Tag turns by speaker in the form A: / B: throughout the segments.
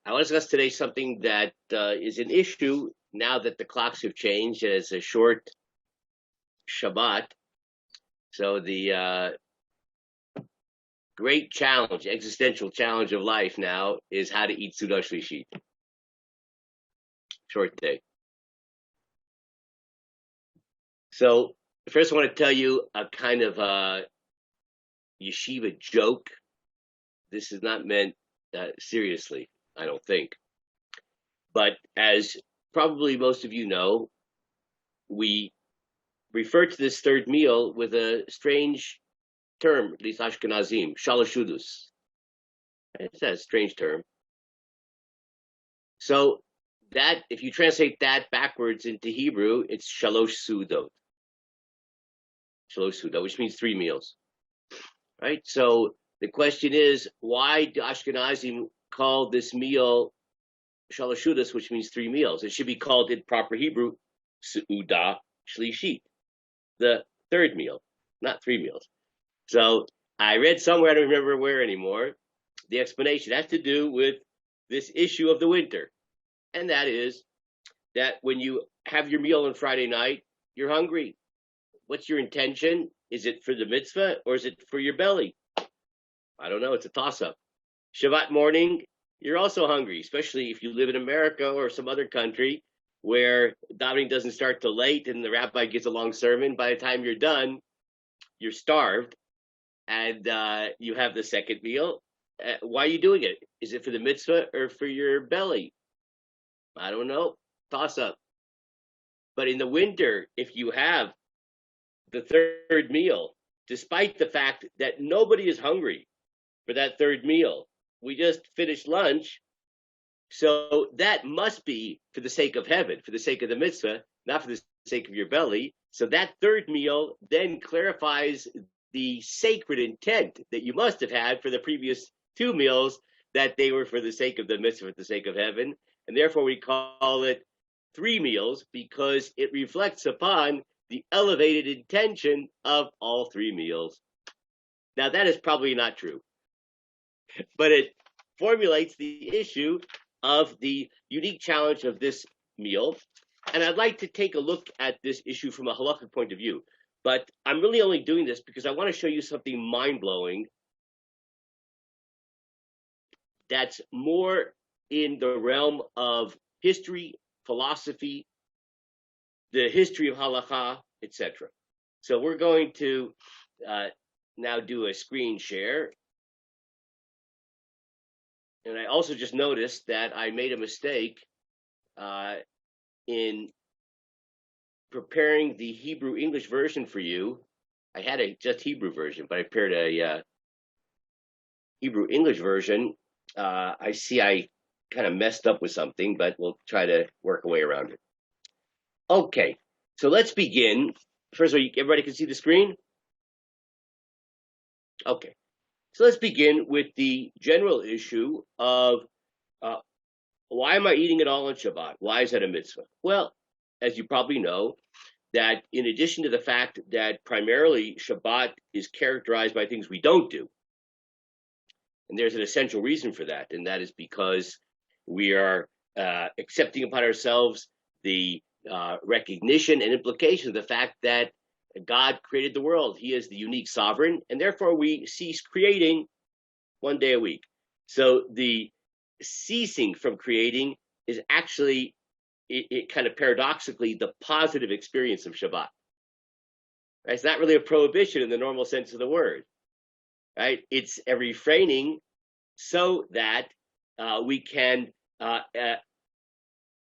A: I want to discuss today something that is an issue now that the clocks have changed and it's a short Shabbat. So the great challenge, existential challenge of life now is how to eat Seudah Shlishit. Short day. So first I want to tell you a kind of yeshiva joke. This is not meant seriously, I don't think. But as probably most of you know, we refer to this third meal with a strange term, at least Ashkenazim, shalashudus. It's a strange term. So that, if you translate that backwards into Hebrew, it's shalosh sudot. Shalosh sudot, which means 3 meals. Right? So the question is, why do Ashkenazim call this meal shalashudus, which means 3 meals? It should be called in proper Hebrew, Seudah Shlishit, the third meal, not 3 meals. So I read somewhere, I don't remember where anymore, the explanation has to do with this issue of the winter. And that is that when you have your meal on Friday night, you're hungry. What's your intention? Is it for the mitzvah or is it for your belly? I don't know. It's a toss-up. Shabbat morning, you're also hungry, especially if you live in America or some other country where davening doesn't start till late and the rabbi gives a long sermon. By the time you're done, you're starved and you have the second meal. Why are you doing it? Is it for the mitzvah or for your belly? I don't know. Toss-up. But in the winter, if you have the third meal, despite the fact that nobody is hungry for that third meal, we just finished lunch, so that must be for the sake of heaven, for the sake of the mitzvah, not for the sake of your belly. So that third meal then clarifies the sacred intent that you must have had for the previous 2 meals, that they were for the sake of the mitzvah, for the sake of heaven. And therefore we call it 3 meals because it reflects upon the elevated intention of all 3 meals. Now that is probably not true, but it formulates the issue of the unique challenge of this meal. And I'd like to take a look at this issue from a halakhic point of view, but I'm really only doing this because I want to show you something mind-blowing that's more in the realm of history, philosophy, the history of halakha, etc. So we're going to now do a screen share. And I also just noticed that I made a mistake in preparing the Hebrew English version for you. I had a just Hebrew version, but I prepared a Hebrew English version. I see I kind of messed up with something, but we'll try to work a way around it. Okay, so let's begin. First of all, everybody can see the screen? Okay, so let's begin with the general issue of why am I eating it all on Shabbat? Why is that a mitzvah? Well, as you probably know, that in addition to the fact that primarily Shabbat is characterized by things we don't do, and there's an essential reason for that, and that is because we are accepting upon ourselves the recognition and implication of the fact that God created the world. He is the unique sovereign, and therefore we cease creating 1 day a week. So the ceasing from creating is actually, it kind of paradoxically, the positive experience of Shabbat. Right? It's not really a prohibition in the normal sense of the word. Right? It's a refraining so that we can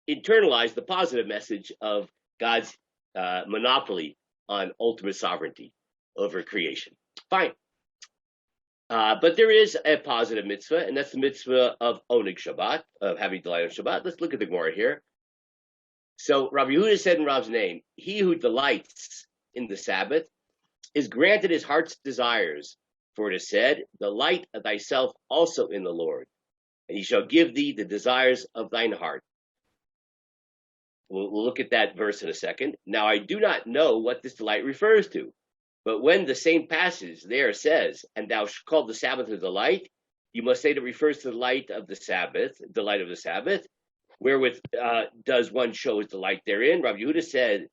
A: internalize the positive message of God's monopoly on ultimate sovereignty over creation. Fine. But there is a positive mitzvah, and that's the mitzvah of Oneg Shabbat, of having delight on Shabbat. Let's look at the Gemara here. So Rabbi Yehuda said in Rab's name, he who delights in the Sabbath is granted his heart's desires. For it is said, delight thyself also in the Lord, and he shall give thee the desires of thine heart. We'll look at that verse in a second. Now, I do not know what this delight refers to, but when the same passage there says, and thou shalt call the Sabbath a delight, you must say that it refers to the light of the Sabbath, the light of the Sabbath. Wherewith does one show his delight therein? Rabbi Yehuda said,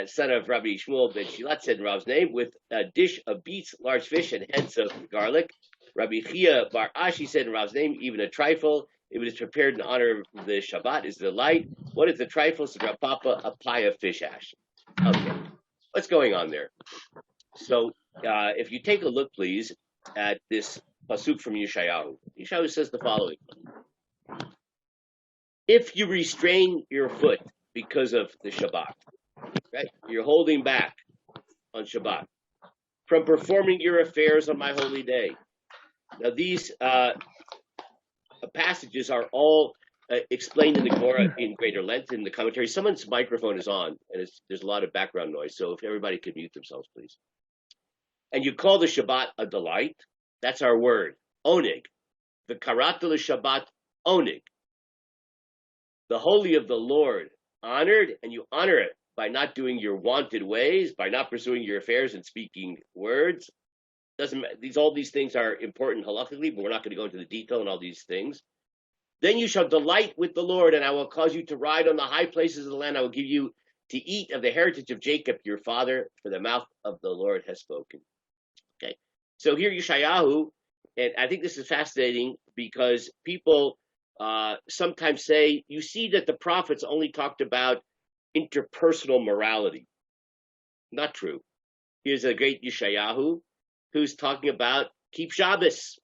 A: son of Rabbi Shmuel ben Shilat said in Rav's name, with a dish of beets, large fish, and heads of garlic. Rabbi Chia bar Ashi said in Rav's name, even a trifle, if it is prepared in honor of the Shabbat, is delight. What is the trifle? Said Rav Papa, a pie of fish ash. Okay, what's going on there? So if you take a look, please, at this pasuk from Yeshayahu. Yeshayahu says the following. If you restrain your foot because of the Shabbat, right? You're holding back on Shabbat from performing your affairs on my holy day. Now, these passages are all explained in the Gemara in greater length in the commentary. Someone's microphone is on, and there's a lot of background noise, so if everybody could mute themselves, please. And you call the Shabbat a delight. That's our word, onig. The karata Shabbat onig. The holy of the Lord honored, and you honor it by not doing your wanted ways, by not pursuing your affairs and speaking words. All these things are important halakhically, but we're not going to go into the detail on all these things. Then you shall delight with the Lord, and I will cause you to ride on the high places of the land. I will give you to eat of the heritage of Jacob, your father, for the mouth of the Lord has spoken. Okay, so here Yeshayahu, and I think this is fascinating because people sometimes say, you see that the prophets only talked about interpersonal morality. Not true. Here's a great Yeshayahu who's talking about keep Shabbos.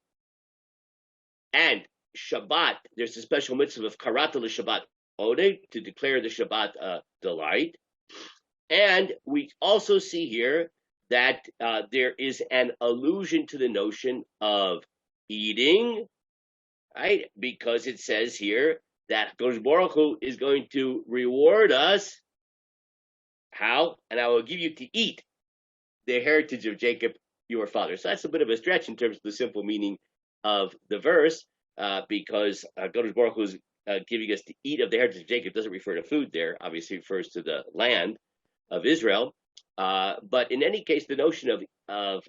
A: And Shabbat, there's a special mitzvah of karata l'Shabbat oneg, to declare the Shabbat delight. And we also see here that there is an allusion to the notion of eating, right? Because it says here that Kodesh Baruch Hu is going to reward us. How? And I will give you to eat the heritage of Jacob, your father. So that's a bit of a stretch in terms of the simple meaning of the verse, because Kodesh Baruch Hu is giving us to eat of the heritage of Jacob. Doesn't refer to food there. Obviously refers to the land of Israel. But in any case, the notion of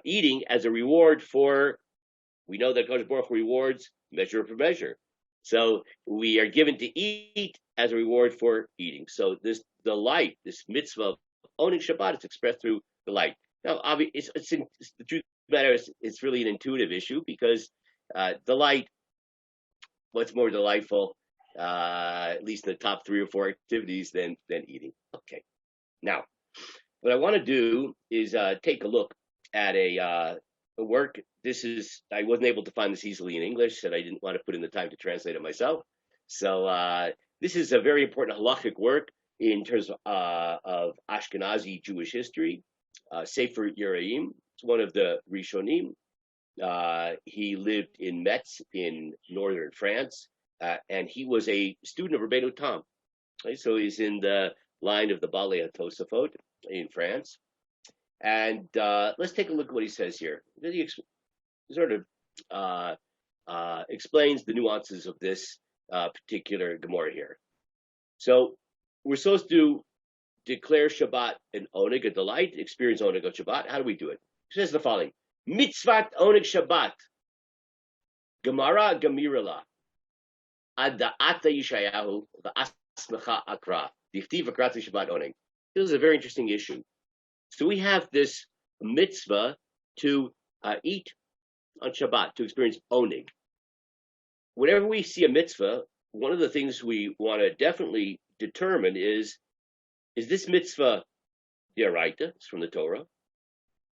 A: eating as a reward for, we know that Kodesh Baruch Hu rewards measure for measure. So we are given to eat as a reward for eating. So this delight, this mitzvah of owning Shabbat, is expressed through delight. Now, obviously, the truth of the matter is, it's really an intuitive issue because delight, what's more delightful, at least in the top 3 or 4 activities than eating. Okay. Now, what I want to do is take a look at a work. I wasn't able to find this easily in English, and I didn't want to put in the time to translate it myself. So this is a very important halachic work in terms of Ashkenazi Jewish history. Sefer Yeraim. It's one of the Rishonim. He lived in Metz in northern France, and he was a student of Rabbeinu Tam. Right? So he's in the line of the Balei HaTosafot in France. And let's take a look at what he says here. He sort of explains the nuances of this particular Gemara here. So we're supposed to declare Shabbat an oneg, a delight, experience oneg on Shabbat. How do we do it? He says the following: Mitzvat oneg Shabbat, Gemara Gemirala, Ad Da'ata Yeshayahu, V'asmecha Akra, Dichtiv Akrat Shabbat oneg. This is a very interesting issue. So we have this mitzvah to eat on Shabbat, to experience oneg. Whenever we see a mitzvah, one of the things we want to definitely determine is this mitzvah d'oraita? It's from the Torah.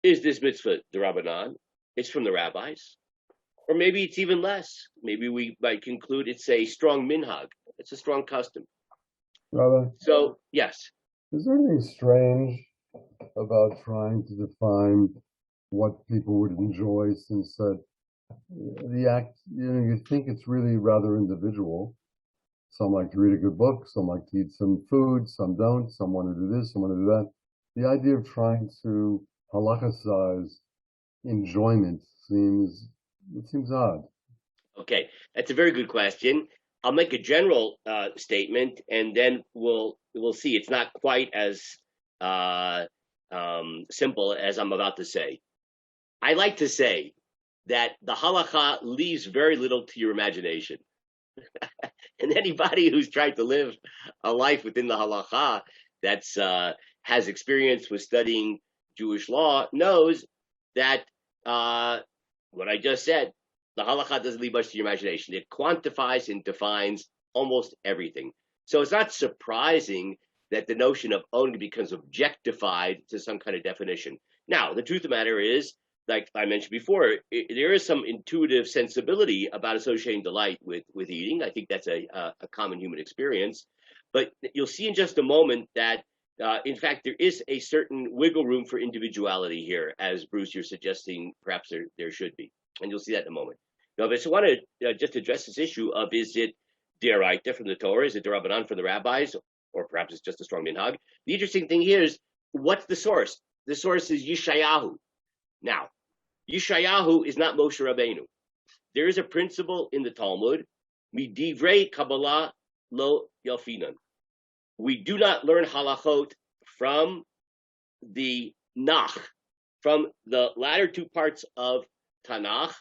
A: Is this mitzvah d'Rabbanan? It's from the rabbis. Or maybe it's even less. Maybe we might conclude it's a strong minhag. It's a strong custom.
B: Rabbi,
A: so, yes.
B: Is there anything strange about trying to define what people would enjoy, since the act, you think it's really rather individual? Some like to read a good book, some like to eat some food, some don't, some want to do this, some want to do that. The idea of trying to halachicize enjoyment seems odd.
A: Okay, that's a very good question. I'll make a general statement, and then we'll see. It's not quite as simple as I'm about to say. I like to say that the halacha leaves very little to your imagination. And anybody who's tried to live a life within the halacha that's has experience with studying Jewish law knows that what I just said, the halacha doesn't leave much to your imagination. It quantifies and defines almost everything. So it's not surprising that the notion of oneg becomes objectified to some kind of definition. Now, the truth of the matter is, like I mentioned before, there is some intuitive sensibility about associating delight with eating. I think that's a common human experience. But you'll see in just a moment that, in fact, there is a certain wiggle room for individuality here, as Bruce, you're suggesting perhaps there should be. And you'll see that in a moment. Now, but I want to just address this issue of, is it deraita from the Torah? Is it derabanan from the rabbis? Or perhaps it's just a strong minhag. The interesting thing here is, what's the source? The source is Yeshayahu. Now, Yeshayahu is not Moshe Rabbeinu. There is a principle in the Talmud, midivrei Kabbalah lo yalfinan. We do not learn halachot from the Nach, from the latter two parts of Tanakh,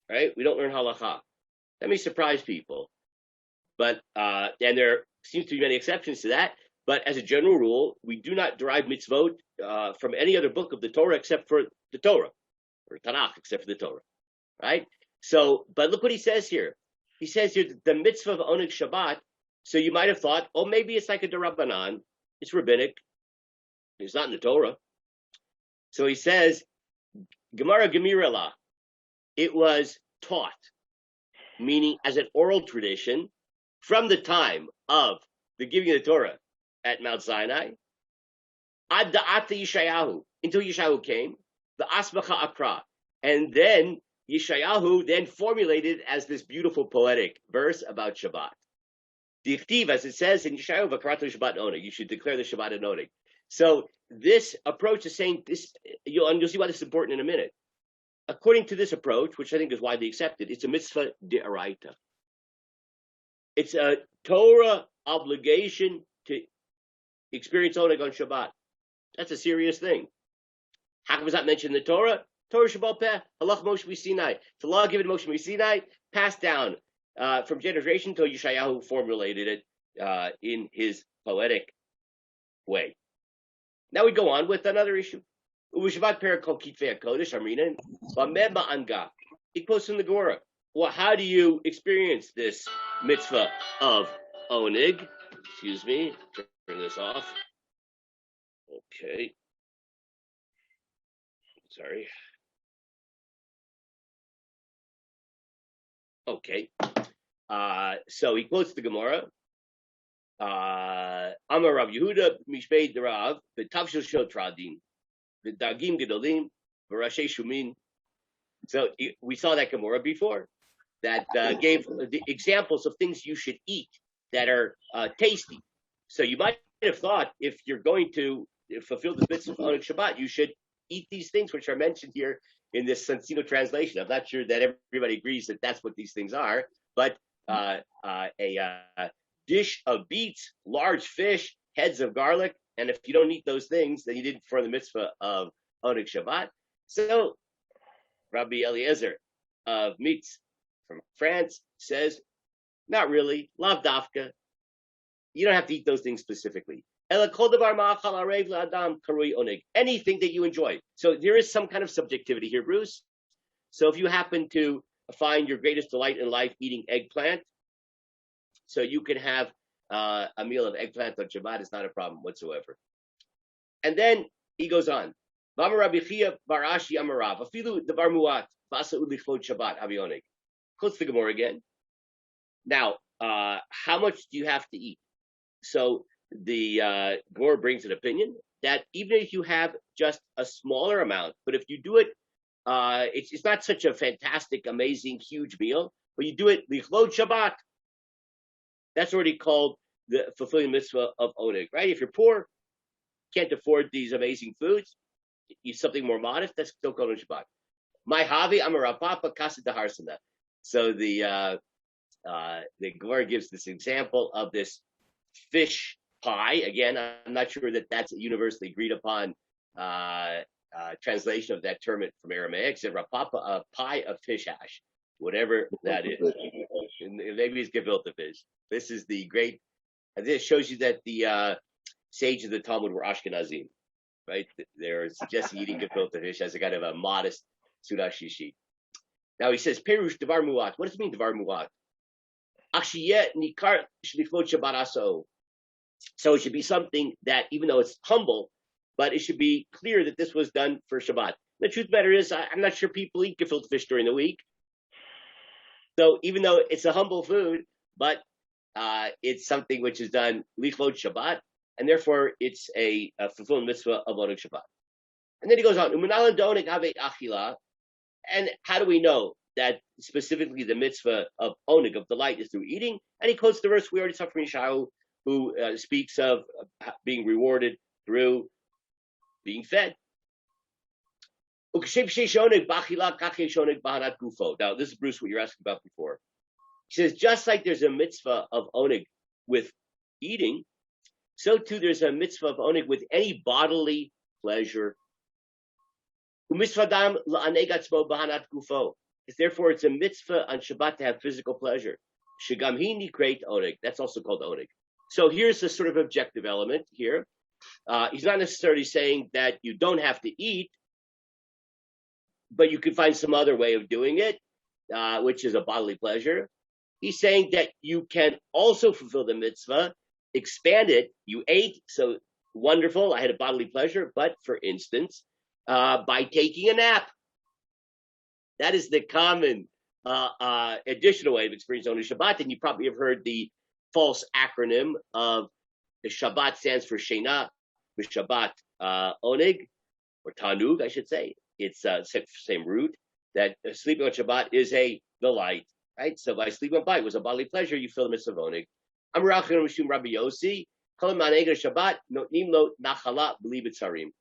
A: right? We don't learn halacha. That may surprise people, but and there seems to be many exceptions to that. But as a general rule, we do not derive mitzvot from any other book of the Torah except for the Torah, or Tanakh except for the Torah, right? So, but look what he says here. He says here the mitzvah of oneg Shabbat. So you might have thought, oh, maybe it's like a derabanan. It's rabbinic. It's not in the Torah. So he says, Gemara Gemirala. It was taught, meaning as an oral tradition, from the time of the giving of the Torah at Mount Sinai, ad da'ata Yeshayahu, until Yeshayahu came, the Asmacha Akra, and then Yeshayahu then formulated as this beautiful poetic verse about Shabbat. The Ichtiv, as it says in Yeshayahu, Vakaratu Shabbat Oneg, you should declare the Shabbat an Oneg. So this approach is saying this, you'll see why this is important in a minute. According to this approach, which I think is widely accepted, it's a mitzvah de'araita. It's a Torah obligation to experience oneg on Shabbat. That's a serious thing. How come it's not mentioned in the Torah? Torah Shabbat Peh, Halach Moshe Sinai. It's a law given to Moshe Sinai, passed down from generation to Yeshayahu formulated it in his poetic way. Now we go on with another issue. He quotes from the Gemara. Well, how do you experience this mitzvah of oneg? Excuse me, turn this off. Okay. Sorry. Okay. So he quotes the Gemara. Amar Rav Yehuda Mishpei Derav v'Tavshil Shel Tradin v'Dagim Gedolim v'Rashei Shumin. So we saw that Gemara before, that gave the examples of things you should eat that are tasty. So you might have thought, if you're going to fulfill the mitzvah on Shabbat, you should eat these things which are mentioned here in this Sensino translation. I'm not sure that everybody agrees that that's what these things are, but a dish of beets, large fish, heads of garlic, and if you don't eat those things, then you didn't perform the mitzvah of Oneg Shabbat. So Rabbi Eliezer of Metz from France says, not really, lav dafka. You don't have to eat those things specifically. Anything that you enjoy. So there is some kind of subjectivity here, Bruce. So if you happen to find your greatest delight in life eating eggplant, so you can have a meal of eggplant on Shabbat, it's not a problem whatsoever. And then he goes on. Quotes the Gemara again. Now, how much do you have to eat? So the Gemara brings an opinion that even if you have just a smaller amount, but if you do it, it's not such a fantastic, amazing, huge meal, but you do it lichlod Shabbat. That's already called the fulfilling mitzvah of oneg, right? If you're poor, can't afford these amazing foods, eat something more modest, that's still called on Shabbat. My hobby, I'm a rapapa kasa daharsana. So the Gemara gives this example of this fish pie. Again, I'm not sure that that's a universally agreed upon translation of that term from Aramaic, said rapapa, a pie of fish hash, whatever that is. And maybe it's gefilte fish. This is the great. And this shows you that the sages of the Talmud were Ashkenazim, right? They're just eating gefilte fish as a kind of a modest Seudah Shlishit. Now he says, Perush Devar Muat. What does it mean, Devar Muat? Achshiyet Nikar Shlichvot Shabbat Aso. So it should be something that, even though it's humble, but it should be clear that this was done for Shabbat. The truth of the matter is, I'm not sure people eat gefilte fish during the week. So even though it's a humble food, but it's something which is done lichvot Shabbat, and therefore it's a fulfilling mitzvah of oneg Shabbat. And then he goes on, U'minalan donig ave achila. And how do we know that specifically the mitzvah of oneg, of delight, is through eating? And he quotes the verse we already saw from Yeshayahu, who speaks of being rewarded through being fed. Now, this is, Bruce, what you're asking about before. He says, just like there's a mitzvah of oneg with eating, so too there's a mitzvah of oneg with any bodily pleasure. Therefore, it's a mitzvah on Shabbat to have physical pleasure. That's also called oneg. So here's the sort of objective element here. He's not necessarily saying that you don't have to eat, but you can find some other way of doing it, which is a bodily pleasure. He's saying that you can also fulfill the mitzvah, expand it. You ate, so wonderful, I had a bodily pleasure, but for instance, by taking a nap. That is the common additional way of experiencing oneg Shabbat, and you probably have heard the false acronym of the Shabbat stands for Shena, Shabbat oneg, or Tanug, I should say. It's same root, that sleeping on Shabbat is a delight, right? So by sleeping on Shabbat, it was a bodily pleasure, you feel the mitzvah of oneg. Amrachim Rishum Rabbi Yossi, Kol Maneg Shabbat, Notnim Lo Nachala B'li B'tzarim.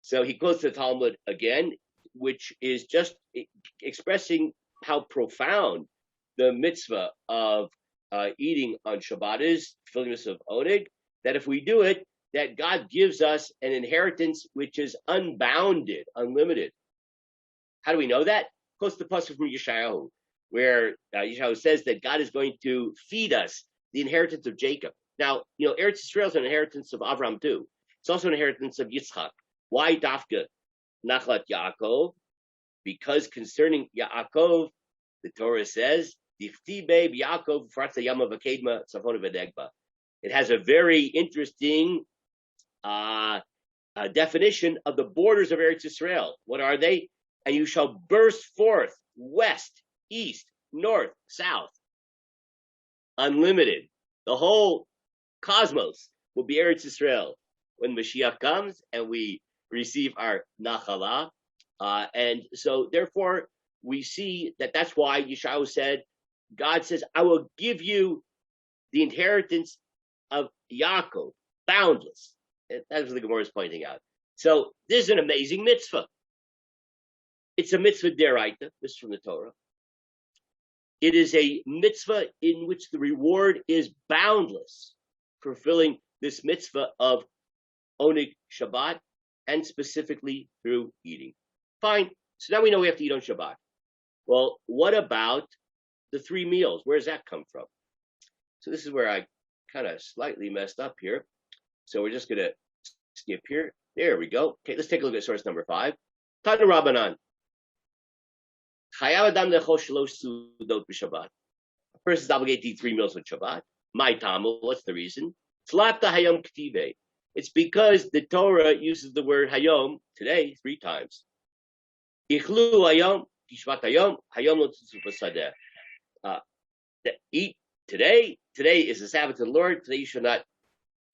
A: So he quotes the Talmud again, which is just expressing how profound the mitzvah of eating on Shabbat is, filling us of oneg, that if we do it, that God gives us an inheritance which is unbounded, unlimited. How do we know that? Quotes the pasuk from Yeshayahu, where Yeshayahu says that God is going to feed us the inheritance of Jacob. Now, Eretz Yisrael is an inheritance of Avraham too. It's also an inheritance of Yitzchak. Why Dafka Nachlat Yaakov? Because concerning Yaakov, the Torah says, Dichtibe Yaakov Fratza Yama Vakedma Tzafon V'Negba. It has a very interesting definition of the borders of Eretz Yisrael. What are they? And you shall burst forth west, east, north, south. Unlimited. The whole cosmos will be Eretz Yisrael when Mashiach comes and we receive our Nachala. And so therefore we see that that's why Yeshayahu said, God says, I will give you the inheritance of Yaakov, boundless. That's what the Gemara is pointing out. So this is an amazing mitzvah. It's a mitzvah deraita. This is from the Torah. It is a mitzvah in which the reward is boundless, fulfilling this mitzvah of oneg Shabbat, and specifically through eating. Fine. So now we know we have to eat on Shabbat. Well, what about the 3 meals? Where does that come from? So this is where I kind of slightly messed up here. So we're just going to skip here. There we go. Okay, let's take a look at source number 5. Tanu Rabbanan. Chayav adam lechol shalosh sudot b'Shabbat. A person is obligated to eat 3 meals on Shabbat. My tamu, what's the reason? Tlata hayom k'tive. It's because the Torah uses the word hayom, today, 3 times. Ichlu hayom, kishvat hayom, hayom lo titzu b'sadeh. Eat today. Today is the Sabbath of the Lord. Today you shall not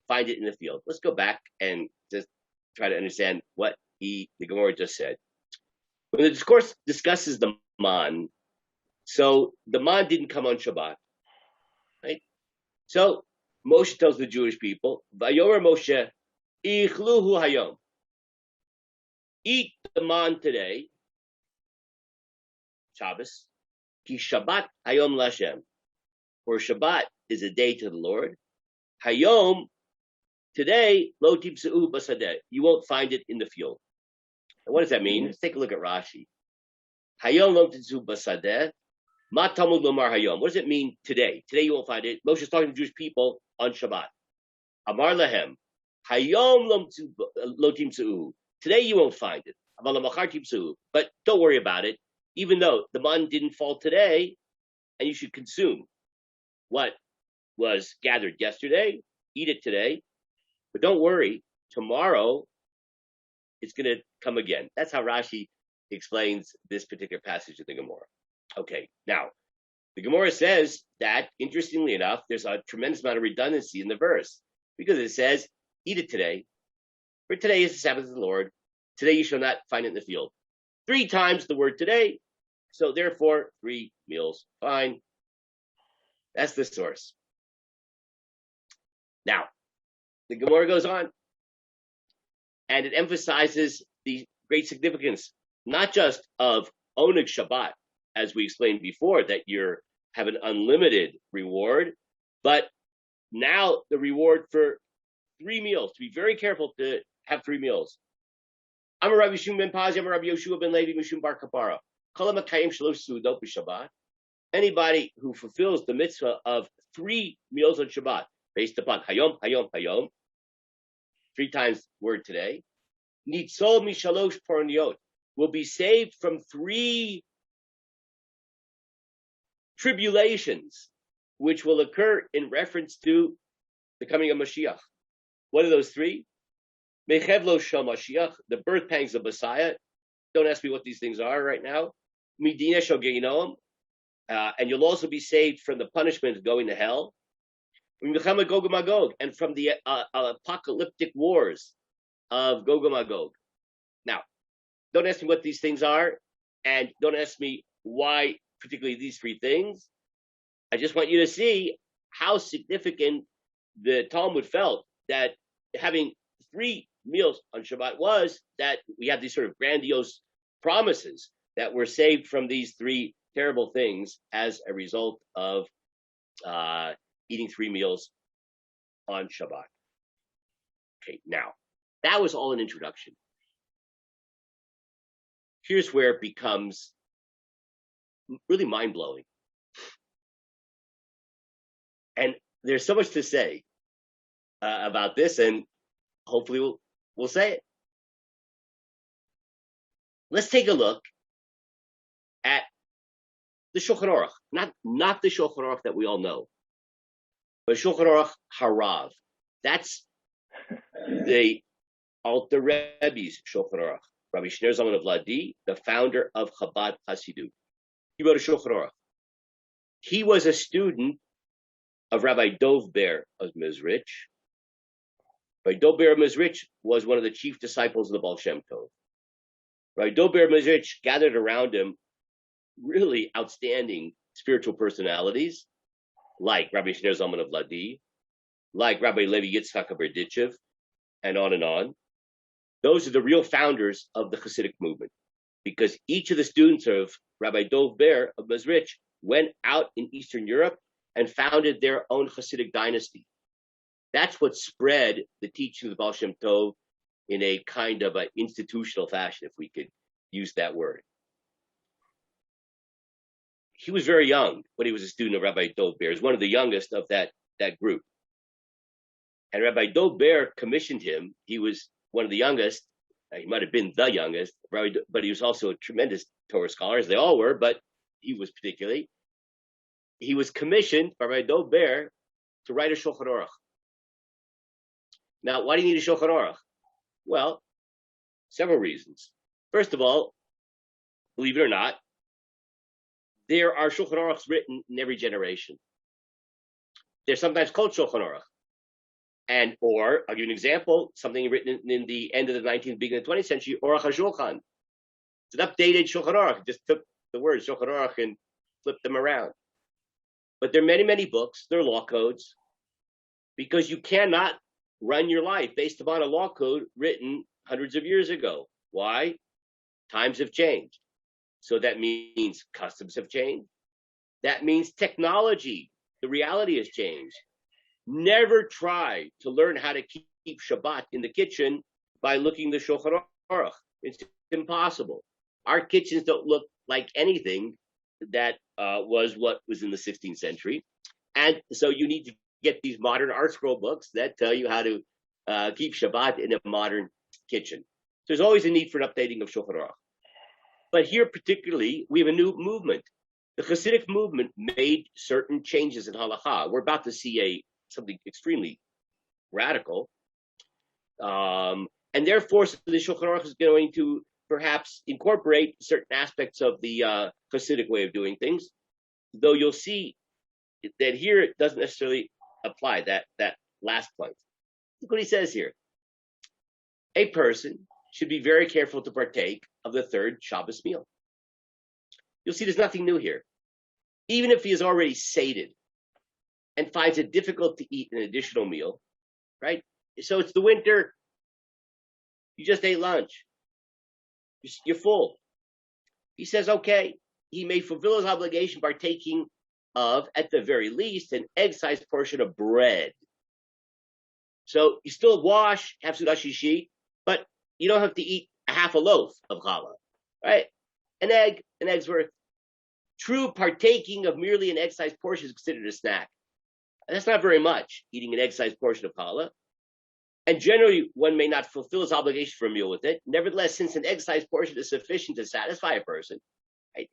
A: find it in the field. Let's go back and just try to understand what the Gemara just said. When the discourse discusses the man, so the man didn't come on Shabbat, right? So Moshe tells the Jewish people, Vayomer Moshe, Ichluhu hayom. Eat the man today, Shabbos, ki Shabbat hayom lashem. For Shabbat is a day to the Lord. Hayom, today, lo tipseu basadeh. You won't find it in the field. And what does that mean? Let's take a look at Rashi. Hayom lo titzu basadeh, ma tamud lomar hayom. What does it mean today? Today you won't find it. Moshe is talking to Jewish people on Shabbat. Amar lahem, hayom lo timtzu. Today you won't find it. But don't worry about it. Even though the man didn't fall today, and you should consume what was gathered yesterday, eat it today. But don't worry, tomorrow it's going to come again. That's how Rashi explains this particular passage of the Gemara. Okay, now, the Gemara says that, interestingly enough, there's a tremendous amount of redundancy in the verse, because it says, eat it today, for today is the Sabbath of the Lord. Today you shall not find it in the field. 3 times the word today, so therefore 3 meals. Fine. That's the source. Now, the Gemara goes on, and it emphasizes the great significance, not just of Oneg Shabbat, as we explained before, that you have an unlimited reward, but now the reward for 3 meals. To be very careful to have 3 meals. Amar Rabbi Shimon ben Pazi, Amar Rabbi Yoshua ben Levi, Mishum bar Kapara. Kol hamakayim shalosh sudot b'Shabbat. Anybody who fulfills the mitzvah of 3 meals on Shabbat, based upon hayom, hayom, hayom, 3 times word today, nitzol mishalosh porniot, will be saved from 3 tribulations, which will occur in reference to the coming of Mashiach. What are those 3? Mechevlo shel Mashiach, the birth pangs of Messiah. Don't ask me what these things are right now. Midina shel Gehinom, and you'll also be saved from the punishment of going to hell. And from the apocalyptic wars of Gog and Magog. Now, don't ask me what these things are, and don't ask me why particularly these 3 things. I just want you to see how significant the Talmud felt that having 3 meals on Shabbat was, that we have these sort of grandiose promises that we're saved from these 3 terrible things as a result of eating 3 meals on Shabbat. Okay, now, that was all an introduction. Here's where it becomes really mind-blowing. And there's so much to say about this, and hopefully we'll say it. Let's take a look at the Shulchan Aruch, not the Shulchan Aruch that we all know, but Shulchan Aruch Harav. That's the Alter Rebbe's Shulchan Aruch, Rabbi Shneur Zalman of Ladi, the founder of Chabad Hasidut. He wrote a Shulchan Aruch. He was a student of Rabbi Dov Ber of Mizrich. Rabbi Dov Ber of Mizrich was one of the chief disciples of the Baal Shem Tov. Rabbi Dov Ber of Mizrich gathered around him really outstanding spiritual personalities, like Rabbi Shneur Zalman of Ladi, like Rabbi Levi Yitzchak of Berditchev, and on and on. Those are the real founders of the Hasidic movement, because each of the students of Rabbi Dov Ber of Mizrich went out in Eastern Europe and founded their own Hasidic dynasty. That's what spread the teaching of the Baal Shem Tov in a kind of an institutional fashion, if we could use that word. He was very young when he was a student of Rabbi Dov Ber. He was one of the youngest of that group. And Rabbi Dov Ber commissioned him. He was one of the youngest. He might have been the youngest, but he was also a tremendous Torah scholar, as they all were, but he was particularly. He was commissioned by Rabbi Dov Ber to write a Shulchan Aruch. Now, why do you need a Shulchan Aruch? Well, several reasons. First of all, believe it or not, there are Shulchan Aruchs written in every generation. They're sometimes called Shulchan Aruch. Or, I'll give you an example, something written in the end of the 19th, beginning of the 20th century, Aruch HaShulchan. It's an updated Shulchan Aruch. It just took the words Shulchan Aruch and flipped them around. But there are many, many books. They're law codes, because you cannot run your life based upon a law code written hundreds of years ago. Why? Times have changed. So that means customs have changed. That means technology, the reality has changed. Never try to learn how to keep Shabbat in the kitchen by looking the Shulchan Aruch. Instead, impossible. Our kitchens don't look like anything that was what was in the 16th century. And so you need to get these modern art scroll books that tell you how to keep Shabbat in a modern kitchen. So there's always a need for an updating of Shulchan Aruch. But here particularly, we have a new movement. The Hasidic movement made certain changes in halakha. We're about to see something extremely radical. And therefore, the Shulchan Aruch is going to perhaps incorporate certain aspects of the Hasidic way of doing things, though you'll see that here it doesn't necessarily apply, that last point. Look what he says here. A person should be very careful to partake of the third Shabbos meal. You'll see there's nothing new here. Even if he is already sated and finds it difficult to eat an additional meal, right? So it's the winter. You just ate lunch. You're full. He says, okay, he may fulfill his obligation partaking of, at the very least, an egg-sized portion of bread. So you still wash, have Seudah Shlishit, but you don't have to eat a half a loaf of challah, right? An egg's worth. True partaking of merely an egg-sized portion is considered a snack. That's not very much, eating an egg-sized portion of challah. And generally, one may not fulfill his obligation for a meal with it. Nevertheless, since an egg-sized portion is sufficient to satisfy a person, right?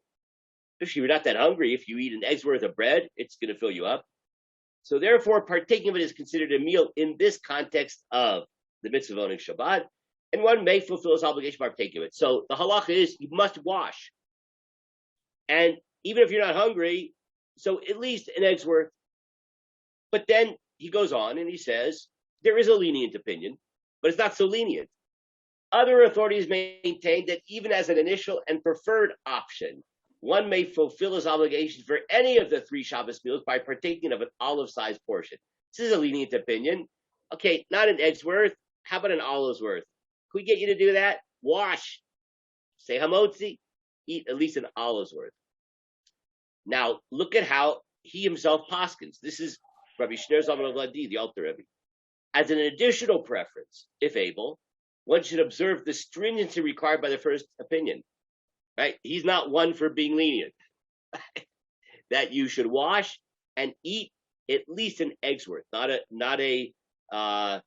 A: If you're not that hungry, if you eat an egg's worth of bread, it's going to fill you up. So therefore, partaking of it is considered a meal in this context of the mitzvah of owning Shabbat, and one may fulfill his obligation by partaking of it. So the halacha is you must wash. And even if you're not hungry, so at least an egg's worth. But then he goes on and he says, there is a lenient opinion, but it's not so lenient. Other authorities maintain that even as an initial and preferred option, one may fulfill his obligations for any of the three Shabbos meals by partaking of an olive-sized portion. This is a lenient opinion. Okay, not an egg's worth. How about an olive's worth? Can we get you to do that? Wash. Say hamotzi. Eat at least an olive's worth. Now, look at how he himself paskins. This is Rabbi Shner Zalman of Ladi, the Alter Rebbe. As an additional preference, if able, one should observe the stringency required by the first opinion. Right? He's not one for being lenient. That you should wash and eat at least an egg's worth, not a olive's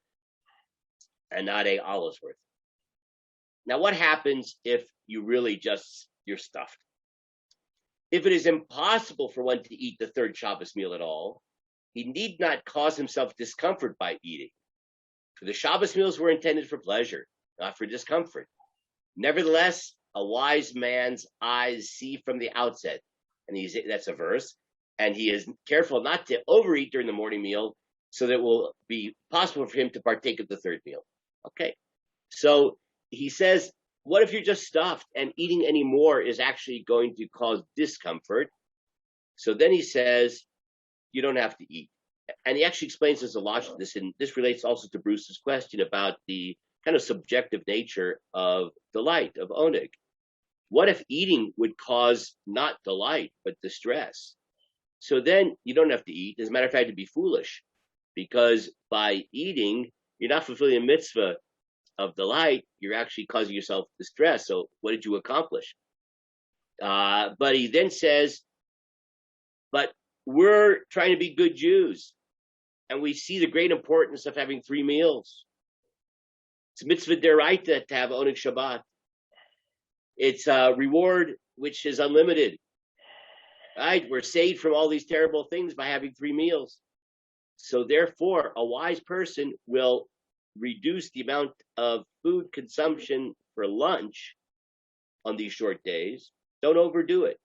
A: worth. Now, what happens if you really you're stuffed? If it is impossible for one to eat the third Shabbos meal at all, he need not cause himself discomfort by eating. For the Shabbos meals were intended for pleasure, not for discomfort. Nevertheless, a wise man's eyes see from the outset, and that's a verse, and he is careful not to overeat during the morning meal, so that it will be possible for him to partake of the third meal. Okay, so he says, what if you're just stuffed and eating any more is actually going to cause discomfort? So then he says, you don't have to eat. And he actually explains there's a logic to this, and this relates also to Bruce's question about the kind of subjective nature of delight, of oneg. What if eating would cause not delight, but distress? So then you don't have to eat. As a matter of fact, it'd be foolish, because by eating, you're not fulfilling a mitzvah of delight, you're actually causing yourself distress. So what did you accomplish? But he then says, but we're trying to be good Jews, and we see the great importance of having three meals. It's mitzvah deraita to have oneg Shabbat. It's a reward which is unlimited. Right? We're saved from all these terrible things by having three meals. So therefore, a wise person will reduce the amount of food consumption for lunch on these short days. Don't overdo it.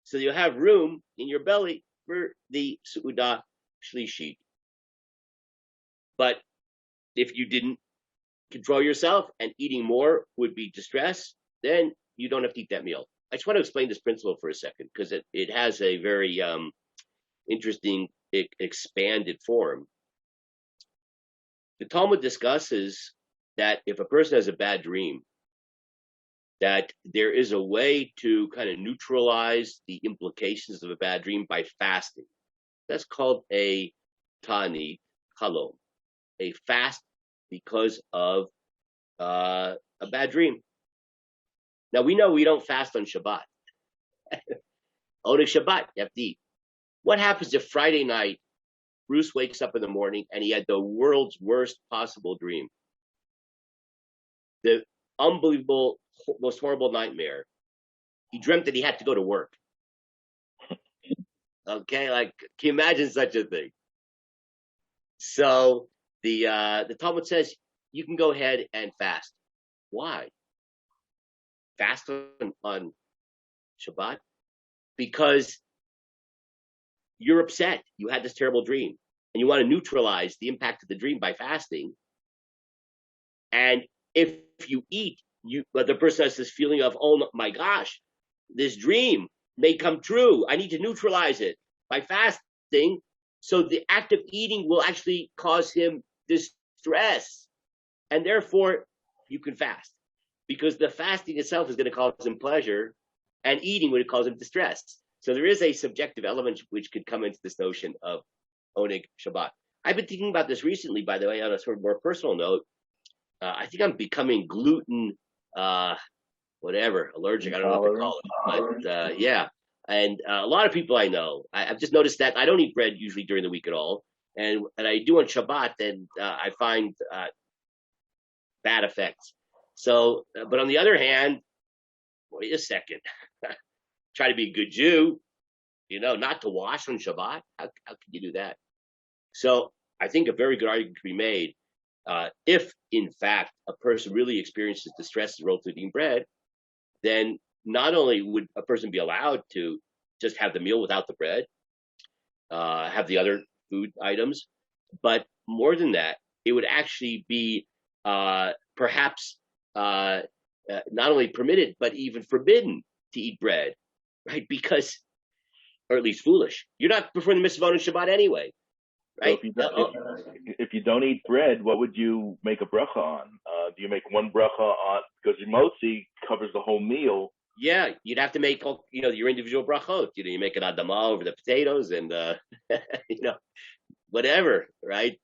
A: So you'll have room in your belly for the Seudah Shlishit. But if you didn't control yourself and eating more would be distress, then you don't have to eat that meal. I just want to explain this principle for a second, because it has a very interesting expanded form. The Talmud discusses that if a person has a bad dream, that there is a way to kind of neutralize the implications of a bad dream by fasting. That's called a ta'anit halom, a fast because of a bad dream. Now we know we don't fast on Shabbat. Oneg Shabbat, you have to eat. What happens if Friday night Bruce wakes up in the morning and he had the world's worst possible dream? The unbelievable, most horrible nightmare. He dreamt that he had to go to work. Okay, like, can you imagine such a thing? So the Talmud says you can go ahead and fast. Why? Fast on Shabbat? Because you're upset. You had this terrible dream, and you want to neutralize the impact of the dream by fasting. And if you eat, but the person has this feeling of, oh my gosh, this dream may come true. I need to neutralize it by fasting. So the act of eating will actually cause him distress. And therefore, you can fast. Because the fasting itself is going to cause him pleasure, and eating would cause him distress. So there is a subjective element which could come into this notion of Oneg Shabbat. I've been thinking about this recently, by the way, on a sort of more personal note. I think I'm becoming gluten, allergic. I don't know what to call it. But yeah. And a lot of people I know, I've just noticed that I don't eat bread usually during the week at all. And I do on Shabbat, and I find bad effects. So, but on the other hand, wait a second. Try to be a good Jew, not to wash on Shabbat. How can you do that? So I think a very good argument can be made. If, in fact, a person really experiences distress relative to eating bread, then not only would a person be allowed to just have the meal without the bread, have the other food items, but more than that, it would actually be perhaps not only permitted, but even forbidden to eat bread, right? Because, or at least foolish. You're not performing the mitzvah on Shabbat anyway. Right?
C: So if you don't eat bread, what would you make a bracha on? Do you make one bracha on, because your motzi covers the whole meal?
A: Yeah, you'd have to make your individual brachot. You make an adamah over the potatoes and whatever, right?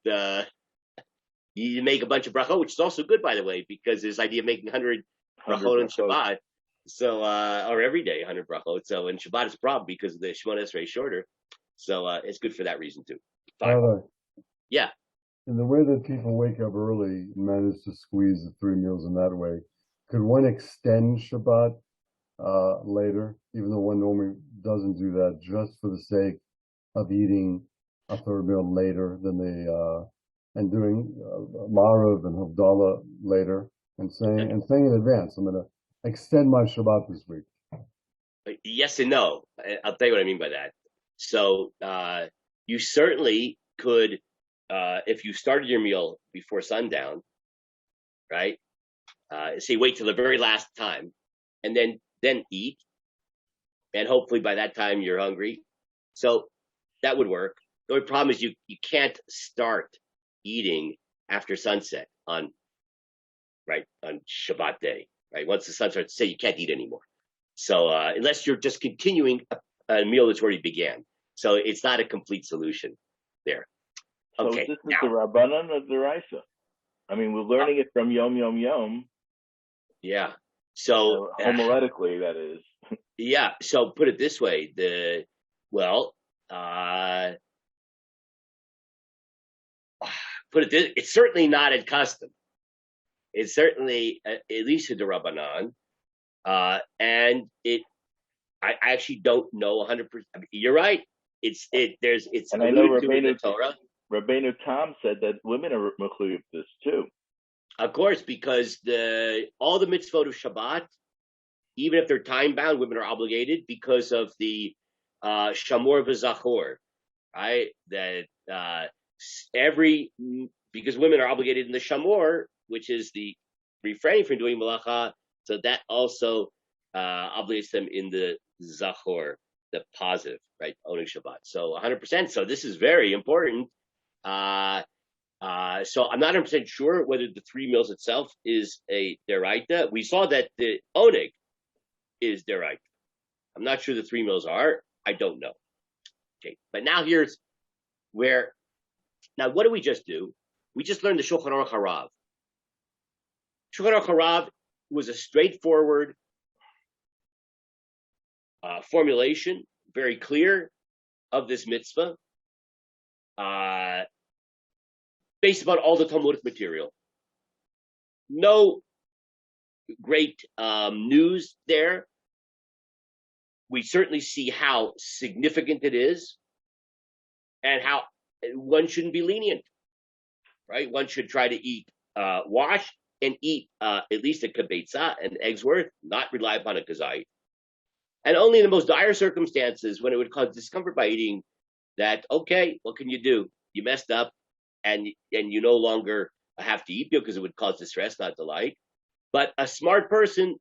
A: You make a bunch of brachot, which is also good, by the way, because there's idea of making 100 brachot on Shabbat. So or every day 100 brachot. So and Shabbat is a problem because the Shemona Esrei is shorter. So it's good for that reason too. Yeah.
B: In the way that people wake up early and manage to squeeze the 3 meals in that way, could one extend Shabbat later, even though one normally doesn't do that, just for the sake of eating a 3rd meal later than and doing Marav and Havdalah later, and saying in advance, I'm going to extend my Shabbat this week?
A: Yes and no. I'll tell you what I mean by that. So you certainly could, if you started your meal before sundown, right? Say wait till the very last time, and then eat, and hopefully by that time you're hungry. So that would work. The only problem is you can't start eating after sunset on Shabbat day, right? Once the sun starts to set, you can't eat anymore. So unless you're just continuing a meal that's already began. So it's not a complete solution there. Okay.
C: So this is the Rabbanan or the Raisa? I mean, we're learning it from Yom Yom Yom.
A: Yeah. So
C: homiletically, that is.
A: Yeah. So put it this way: it's certainly not a custom. It's certainly at least a Rabbanan, and I actually don't know 100%. You're right. It's
C: and I know Rabbeinu Tam said that women are mechuyev this too.
A: Of course, because all the mitzvot of Shabbat, even if they're time bound, women are obligated because of the shamor v'zachor, right? That because women are obligated in the shamor, which is the refraining from doing malacha, so that also obligates them in the zachor, the positive, right? Oneg Shabbat. So 100%. So this is very important. So I'm not 100% sure whether the 3 meals itself is a deraita. We saw that the oneg is deraita. I'm not sure the 3 meals are. I don't know. Okay, but now here's where. Now, what did we just do? We just learned the Shulchan Aruch Harav. Shulchan Aruch Harav was a straightforward formulation, very clear, of this mitzvah, based upon all the Talmudic material. No great news there. We certainly see how significant it is and how one shouldn't be lenient, right? One should try to eat wash and eat at least a kibetza, an egg's worth, not rely upon a kazait. And only in the most dire circumstances, when it would cause discomfort by eating, that, okay, what can you do? You messed up, and you no longer have to eat because it would cause distress, not delight. But a smart person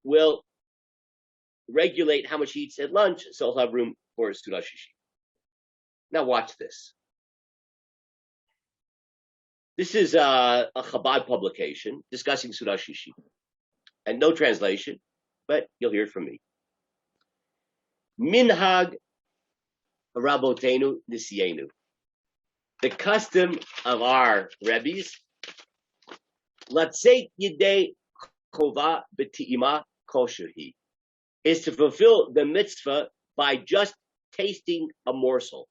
A: will regulate how much he eats at lunch, so he'll have room for his Seudah Shishit. Now watch this. This is a Chabad publication discussing Seudah Shishit, and no translation, but you'll hear it from me. Minhag Rabotenu Nisienu. The custom of our Rebbes, Latzeit Yidei Chova B'Ti'ima Kosherhi, is to fulfill the mitzvah by just tasting a morsel.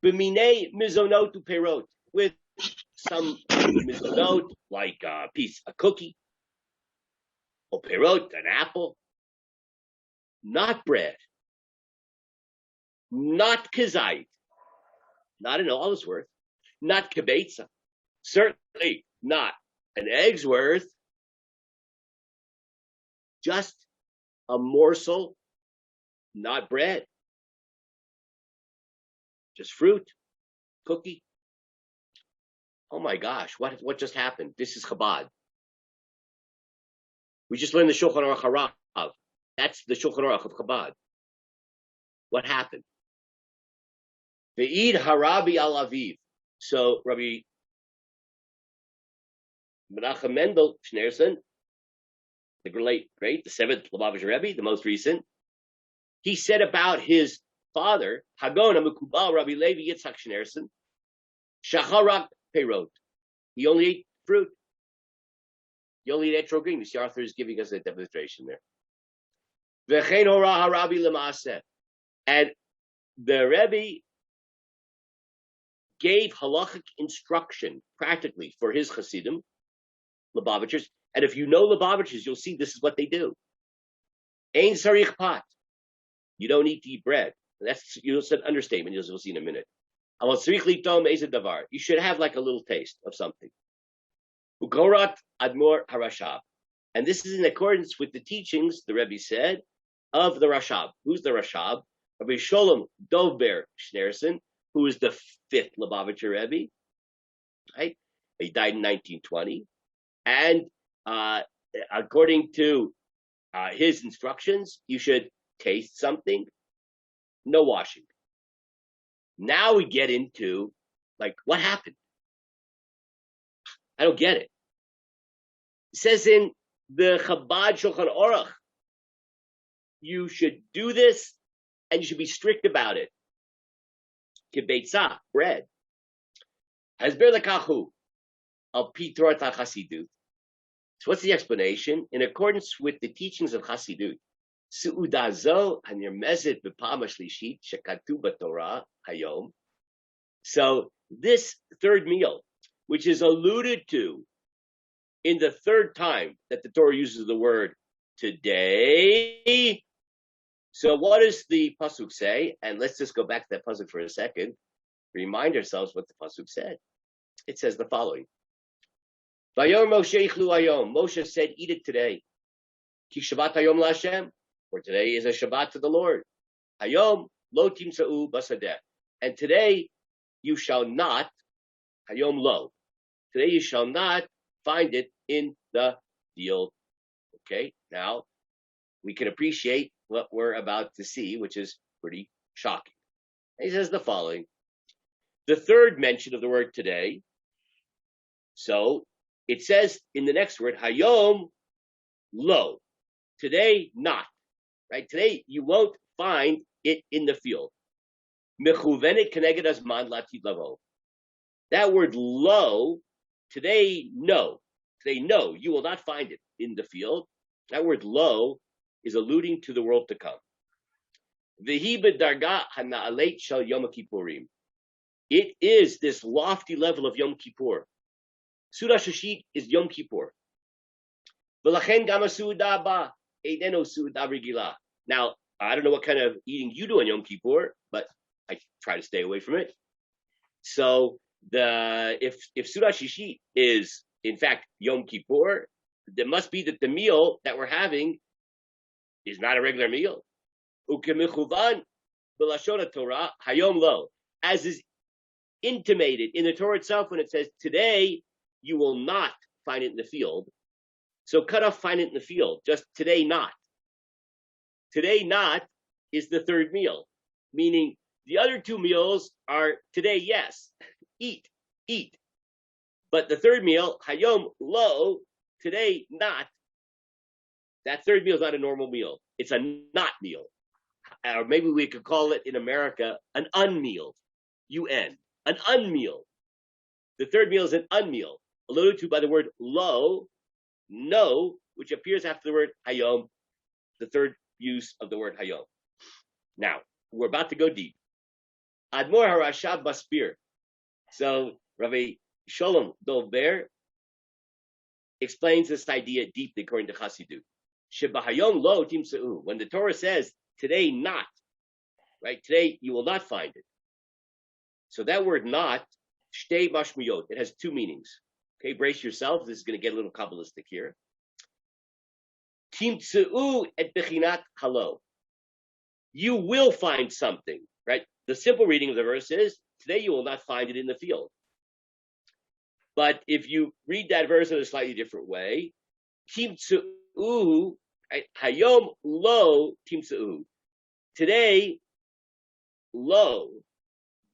A: B'minei mizonot u'perot, with some mizonot, like a cookie, or perot, an apple, not bread, not kazait, not an olive's worth, not kibetza, certainly not an egg's worth, just a morsel, not bread, just fruit, cookie. Oh my gosh, what just happened? This is Chabad. We just learned the Shulchan Aruch Harav. That's the Shulchan Aruch of Chabad. What happened? Ve'id harabi al aviv. So Rabbi Menachem Mendel Schneerson, the great, the seventh Lubavitcher Rebbe, the most recent, he said about his father, Hagon HaMekubal Rabbi Levi Yitzchak Schneerson, Shacharak Perot. He only ate fruit. He only ate etrogim. You see, Arthur is giving us a demonstration there. V'chein hora harabi l'maaseh. And the Rebbe gave halachic instruction practically for his Hasidim, Lubavitchers. And if you know Lubavitchers, you'll see this is what they do. Ein sarich pat. You don't need to eat bread. That's, it's an understatement, you'll see in a minute. You should have like a little taste of something. Ugorat admor harashab. And this is in accordance with the teachings, the Rebbe said, of the Rashab. Who's the Rashab? Rabbi Sholem Dovber Schneerson, who is the fifth Lubavitcher Rebbe. Right? He died in 1920. And according to his instructions, you should taste something, no washing. Now we get into, like, what happened? I don't get it. It says in the Chabad Shulchan Aruch, you should do this, and you should be strict about it. Kibetza, bread. Hasber lekachu, al pi Torah Chasidut. So what's the explanation? In accordance with the teachings of Chasidut, Seudah zo hanirmezet b'pa'am Shlishit shekatuv b'Torah hayom. So this third meal, which is alluded to in the third time that the Torah uses the word today. So what does the pasuk say? And let's just go back to that pasuk for a second. Remind ourselves what the pasuk said. It says the following: Vayor Moshe ichlu hayom. Moshe said, "Eat it today. Ki Shabbat hayom laHashem." For today is a Shabbat to the Lord. Hayom lo timsa'u basadeh. And today you shall not, hayom lo. Today you shall not find it in the field. Okay, now we can appreciate what we're about to see, which is pretty shocking. He says the following: the third mention of the word today. So it says in the next word, hayom lo. Today not. Right? Today you won't find it in the field. Mechuvenet keneged hazman latid lavo. That word lo, today no. Today no, you will not find it in the field. That word lo is alluding to the world to come. V'hi b'darga hana'aleit shel Yom Kippurim. It is this lofty level of Yom Kippur. Seudah Shlishit is Yom Kippur. V'lachen gam ha'seudah haba eideno seudah regilah. Now, I don't know what kind of eating you do on Yom Kippur, but I try to stay away from it. So if Seudah Shlishit is in fact Yom Kippur, it must be that the meal that we're having is not a regular meal. Ukemichuvan b'lashon Torah hayom lo, as is intimated in the Torah itself when it says today you will not find it in the field. So cut off find it in the field. Just today not. Today not is the third meal, meaning the other two meals are today yes, eat. But the third meal, hayom lo, today not, that third meal is not a normal meal. It's a not meal. Or maybe we could call it in America an unmeal, UN, an unmeal. The third meal is an unmeal, alluded to by the word lo, no, which appears after the word hayom, the third use of the word hayom. Now, we're about to go deep. Admor HaRashab Maspir. So, Rabbi Sholem Dover explains this idea deeply according to Chassidut. Shebahayom lo timseu. When the Torah says today not, right? Today you will not find it. So that word not, shtei mashmiyot, it has two meanings. Okay, brace yourself. This is going to get a little Kabbalistic here. Timseu et bechinat halo. You will find something, right? The simple reading of the verse is today you will not find it in the field. But if you read that verse in a slightly different way, timseu, hayom lo timseu. Today, lo,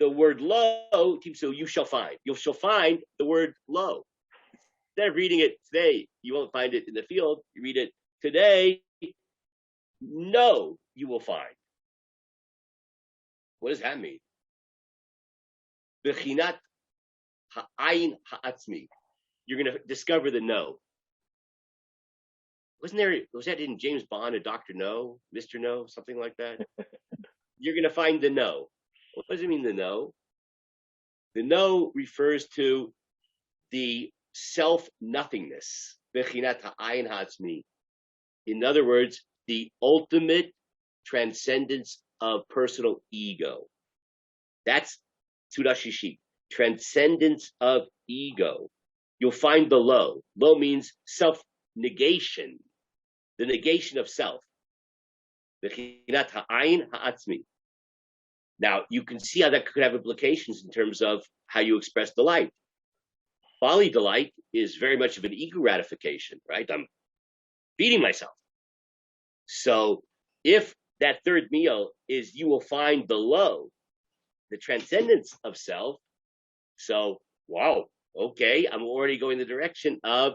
A: the word lo, timseu, you shall find. You shall find the word lo. Instead of reading it today, you won't find it in the field. You read it today, no, you will find. What does that mean? Bechinat ha'ayin ha'atzmi. You're going to discover the no. Was that in James Bond, a Dr. No, Mr. No, something like that? You're going to find the no. What does it mean, the no? The no refers to the self-nothingness. Bechinat ha'ayin ha'atzmi. In other words, the ultimate transcendence of personal ego. That's Seudah Shlishit, transcendence of ego. You'll find the lo. Lo means self-negation, the negation of self. Bechinat ha'ayin ha'atzmi. Now, you can see how that could have implications in terms of how you express delight. Bodily delight is very much of an ego gratification, right? I'm feeding myself. So if that third meal is you will find the lo, the transcendence of self, so, wow, okay, I'm already going the direction of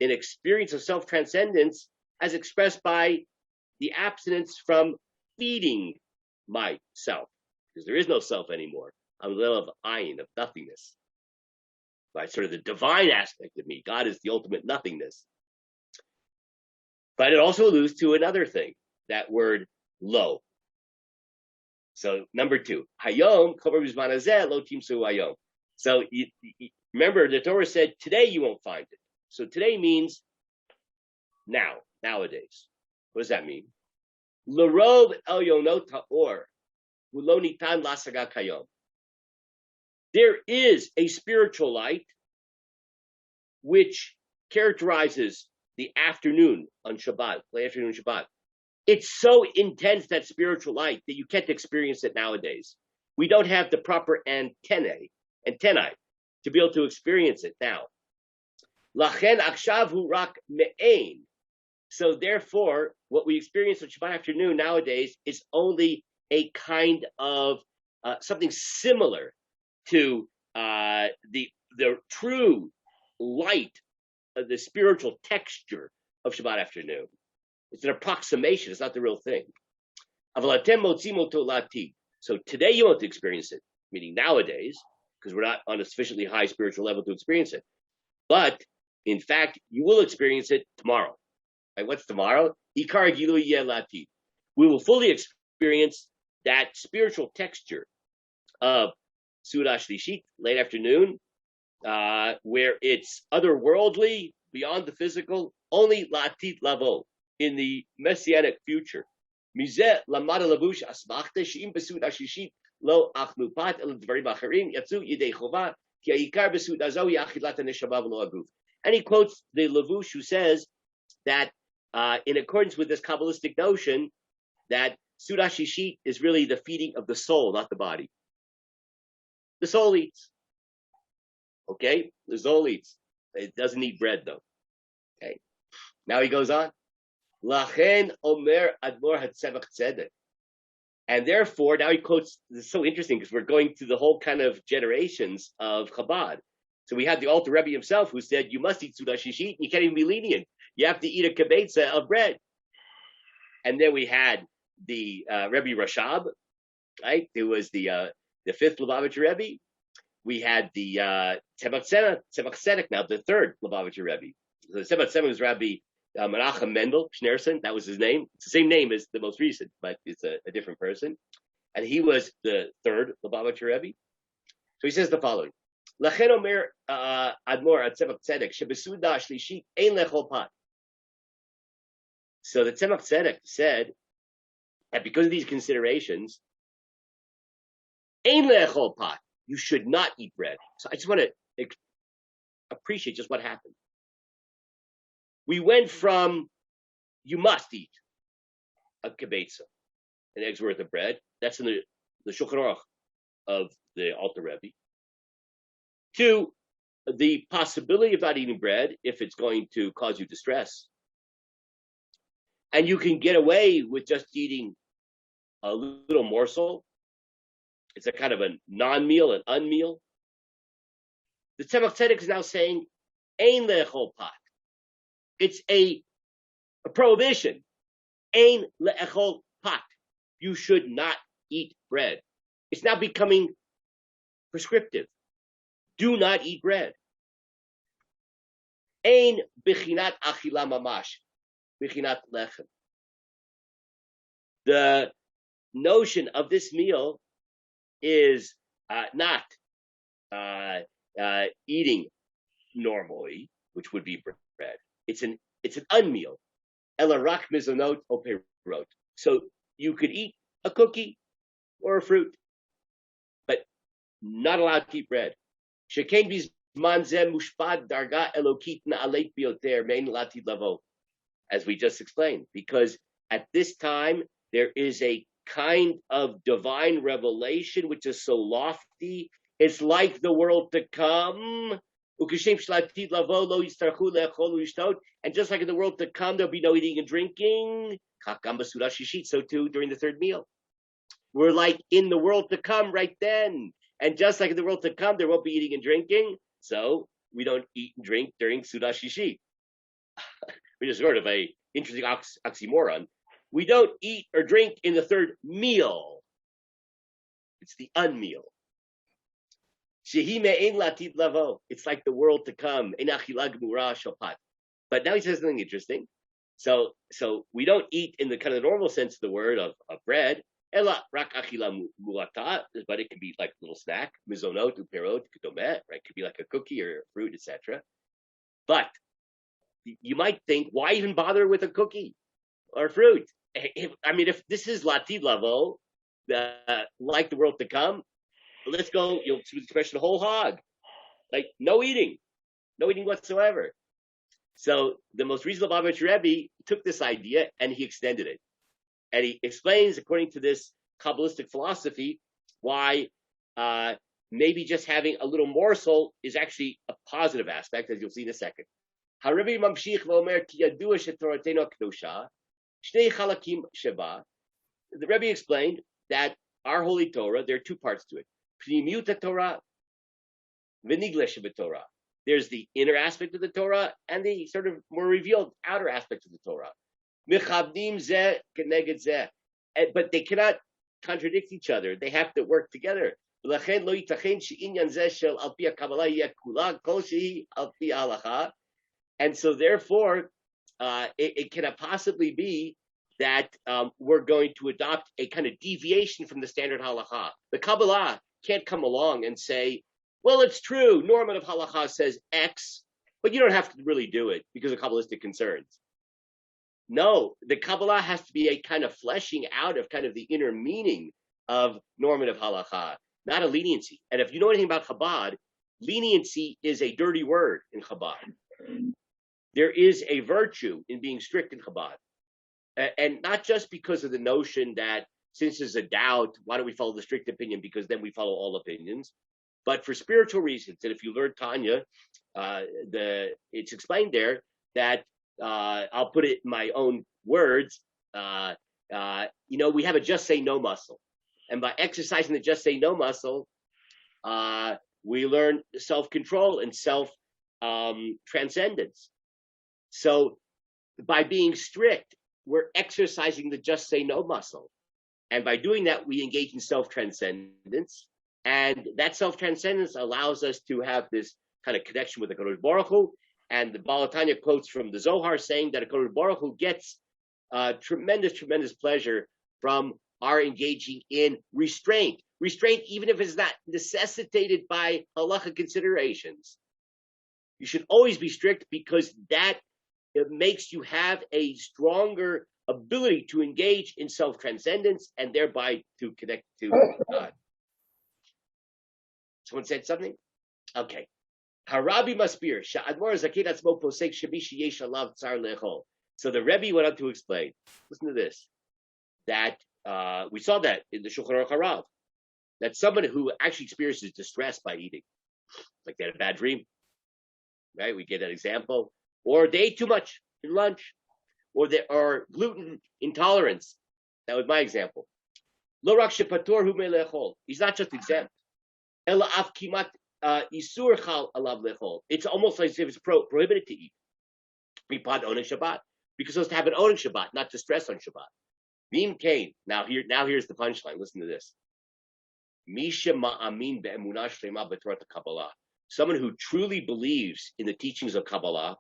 A: an experience of self-transcendence as expressed by the abstinence from feeding myself, because there is no self anymore. I'm a level of ayin, of nothingness. Right? Sort of the divine aspect of me. God is the ultimate nothingness. But it also alludes to another thing, that word lo. So number two, hayom, lo timsu hayom. So you remember, the Torah said, today you won't find it. So today means now, nowadays. What does that mean? L'rov elyonot ha'or, u'lo nitan lasaga kayom. There is a spiritual light which characterizes the afternoon on Shabbat, late afternoon Shabbat. It's so intense, that spiritual light, that you can't experience it nowadays. We don't have the proper antennae to be able to experience it now. Lachen akshav rak me'ein. So therefore, what we experience on Shabbat afternoon nowadays is only a kind of something similar to the true light of the spiritual texture of Shabbat afternoon. It's an approximation. It's not the real thing. So today you won't experience it, meaning nowadays, because we're not on a sufficiently high spiritual level to experience it. But in fact, you will experience it tomorrow. Right? What's tomorrow? Ikar Gilu Yeh Latid. We will fully experience that spiritual texture of Seudah Shlishit, late afternoon, where it's otherworldly, beyond the physical, only Latid Lavo, in the messianic future. Mizeh Lamada Lavush Asmachta Sheim Beseudah Shlishit Lo Achnupat El Dvarim Acharim Yatzu Yidei Chova Ki Ha'ikar Beseudah Zahu Yachilat HaNeshama V'Lo Aguf. And he quotes the Lavush, who says that in accordance with this Kabbalistic notion, that Seudah Shlishit is really the feeding of the soul, not the body. The soul eats. Okay? The soul eats. It doesn't eat bread, though. Okay? Now he goes on. Lachen Omer Admor Hatzevach Tzedek. And therefore, now he quotes, this is so interesting because we're going through the whole kind of generations of Chabad. So we had the Alter Rebbe himself who said, you must eat Seudah Shlishit, and you can't even be lenient. You have to eat a kibetza of bread. And then we had the Rebbe Rashab, right? Who was the fifth Lubavitcher Rebbe. We had the Tzemach Tzedek, now the third Lubavitcher Rebbe. So the Tzemach Tzedek was Rabbi Menachem Mendel Schneerson. That was his name. It's the same name as the most recent, but it's a different person. And he was the third Lubavitcher Rebbe. So he says the following. Lachen omer Admor at Tzemach Tzedek shebeseudah shlishit ein lechol pat. So the Tzemach Tzedek said that because of these considerations, ein lechol pat, you should not eat bread. So I just want to appreciate just what happened. We went from you must eat a kibetza, an egg's worth of bread. That's in the Shulchan Aruch of the Alter Rebbe, to the possibility of not eating bread if it's going to cause you distress. And you can get away with just eating a little morsel. It's a kind of a non-meal, an unmeal. The Tzemach Tzedek is now saying, Ein le'echol pat. It's a prohibition. Ein le'echol pat. You should not eat bread. It's now becoming prescriptive. Do not eat bread. Ein bichinat achila mamash. Bichinat lechem. The notion of this meal is not eating normally, which would be bread. It's an unmeal. Elarak mizonot operot. So you could eat a cookie or a fruit, but not allowed to eat bread. Shekain bizman zeh mushpad darga elokit na'aleit bioter mein latid lavo, as we just explained, because at this time there is a kind of divine revelation which is so lofty. It's like the world to come. And just like in the world to come, there'll be no eating and drinking. So too during the third meal. We're like in the world to come right then. And just like in the world to come, there won't be eating and drinking. So we don't eat and drink during Seudah Shlishit. Which is sort of a interesting oxymoron. We don't eat or drink in the third meal. It's the unmeal. It's like the world to come. But now he says something interesting. So we don't eat in the kind of normal sense of the word of bread. But it can be like a little snack, mizonot, uperot, right? It could be like a cookie or a fruit, etc. But you might think, why even bother with a cookie or fruit? If this is latid lavo, like the world to come, let's go, to the expression whole hog. Like no eating whatsoever. So the most recent Lubavitcher Rebbe took this idea and he extended it. And he explains, according to this Kabbalistic philosophy, why maybe just having a little morsel is actually a positive aspect, as you'll see in a second. The Rebbe explained that our Holy Torah, there are two parts to it. Pnimiut Torah, v'niglesh Torah. There's the inner aspect of the Torah and the sort of more revealed outer aspect of the Torah. Mechabdim zeh keneged zeh. But they cannot contradict each other. They have to work together. And so therefore, it cannot possibly be that we're going to adopt a kind of deviation from the standard halacha. The Kabbalah can't come along and say, well, it's true, normative halacha says X, but you don't have to really do it because of Kabbalistic concerns. No, the Kabbalah has to be a kind of fleshing out of kind of the inner meaning of normative halacha, not a leniency. And if you know anything about Chabad, leniency is a dirty word in Chabad. There is a virtue in being strict in Chabad. And not just because of the notion that since there's a doubt, why don't we follow the strict opinion? Because then we follow all opinions. But for spiritual reasons. And if you learn Tanya, it's explained there that I'll put it in my own words. We have a just say no muscle. And by exercising the just say no muscle, we learn self-control and self-transcendence. So by being strict, we're exercising the just say no muscle. And by doing that, we engage in self-transcendence. And that self-transcendence allows us to have this kind of connection with the Kadosh Baruch Hu. And the Baal Tanya quotes from the Zohar saying that a Kadosh Baruch Hu gets tremendous, tremendous pleasure from our engaging in restraint. Restraint, even if it's not necessitated by halacha considerations. You should always be strict because that it makes you have a stronger ability to engage in self-transcendence and thereby to connect to God. Someone said something? Okay. Harabi Maspir, Sha'admor Zakir Atzmo Posek Shemishi Yesh Alav Tsar Lechol. So the Rebbe went on to explain, listen to this, that we saw that in the Shulchan Aruch Harav, that someone who actually experiences distress by eating, like they had a bad dream, right? We get that example. Or they ate too much in lunch, or they are gluten intolerance. That was my example. Lo rak shepator hu melechol. He's not just exempt. Ela af kimat isur chal alav lechol. It's almost as if it's prohibited to eat. Mipad onik Shabbat, because it's to have an onik Shabbat, not to stress on Shabbat. Vim kain. Now here's the punchline. Listen to this. Misha ma'amin be'emunah shlema b'torat Kabbalah. Someone who truly believes in the teachings of Kabbalah.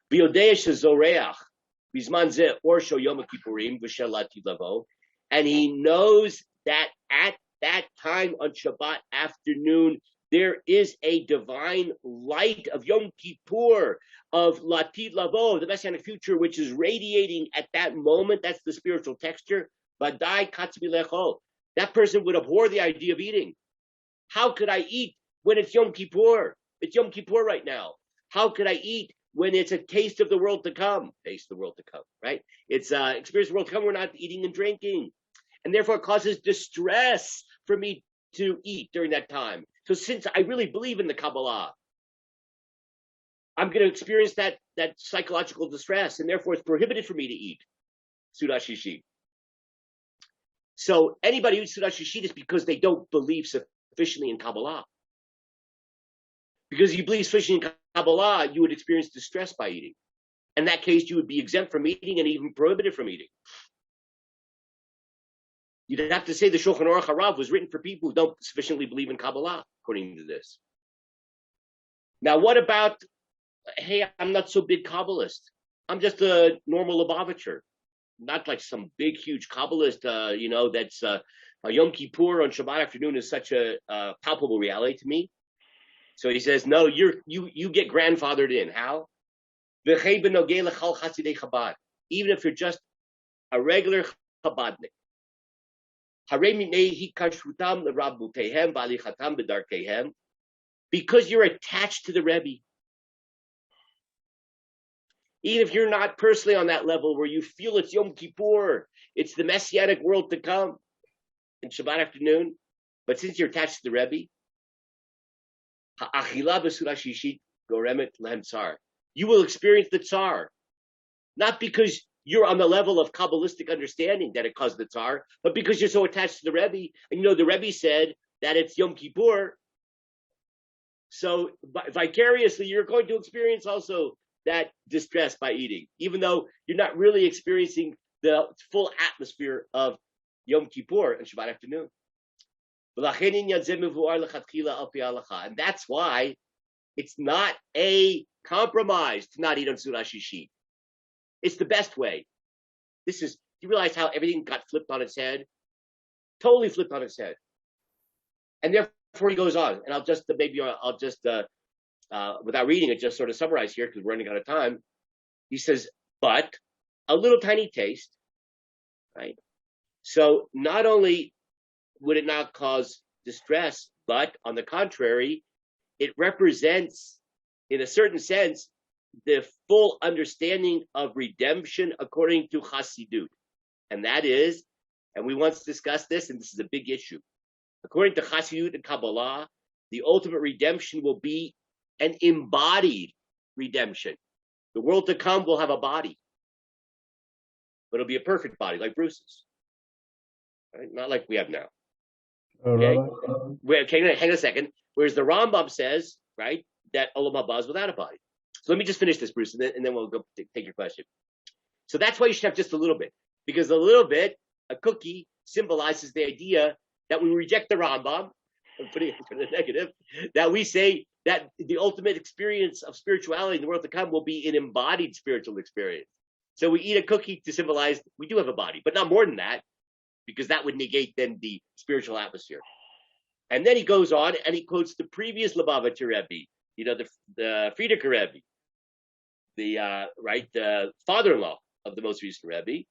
A: And he knows that at that time on Shabbat afternoon, there is a divine light of Yom Kippur, of Latid Lavo, the Messianic future, which is radiating at that moment. That's the spiritual texture. Vadai Katzbi Lechol. That person would abhor the idea of eating. How could I eat when it's Yom Kippur? It's Yom Kippur right now. How could I eat when it's a taste of the world to come? Taste of the world to come, right? It's experience of the world to come. We're not eating and drinking. And therefore it causes distress for me to eat during that time. So since I really believe in the Kabbalah, I'm going to experience that psychological distress, and therefore it's prohibited for me to eat Seudah Shishit. So anybody who eats Seudah Shishit is because they don't believe sufficiently in Kabbalah. Because if you believe sufficiently in Kabbalah, you would experience distress by eating. In that case, you would be exempt from eating and even prohibited from eating. You'd have to say the Shulchan Aruch Harav was written for people who don't sufficiently believe in Kabbalah, according to this. Now, what about, hey, I'm not so big Kabbalist. I'm just a normal Lubavitcher. Not like some big, huge Kabbalist, that's Yom Kippur on Shabbat afternoon is such a palpable reality to me. So he says, no, you get grandfathered in. How? Even if you're just a regular Chabadnik. Because you're attached to the Rebbe. Even if you're not personally on that level where you feel it's Yom Kippur, it's the Messianic world to come in Shabbat afternoon, but since you're attached to the Rebbe, you will experience the tsar, not because you're on the level of Kabbalistic understanding that it caused the tsar, but because you're so attached to the Rebbe, and the Rebbe said that it's Yom Kippur. So vicariously, you're going to experience also that distress by eating, even though you're not really experiencing the full atmosphere of Yom Kippur and Shabbat afternoon. And that's why it's not a compromise to not eat on Seudah Shishit. It's the best way. Do you realize how everything got flipped on its head? Totally flipped on its head. And therefore he goes on, and I'll just without reading it, just sort of summarize here because we're running out of time. He says, but a little tiny taste, right? So not only would it not cause distress, but on the contrary, it represents, in a certain sense, the full understanding of redemption according to Chassidut. And that is, and we once discussed this, and this is a big issue. According to Chassidut and Kabbalah, the ultimate redemption will be an embodied redemption. The world to come will have a body, but it'll be a perfect body, like Bruce's. Right? Not like we have now. Okay? Hang on a second. Whereas the Rambam says, right, that Olam Haba is without a body. So let me just finish this, Bruce, and then we'll go take your question. So that's why you should have just a little bit, because a little bit, a cookie, symbolizes the idea that when we reject the Rambam, I'm putting it for the negative, that we say that the ultimate experience of spirituality in the world to come will be an embodied spiritual experience. So we eat a cookie to symbolize we do have a body, but not more than that, because that would negate then the spiritual atmosphere. And then he goes on and he quotes the previous Lubavitcher Rebbe, the Frierdiker Rebbe, the father-in-law of the most recent Rebbe,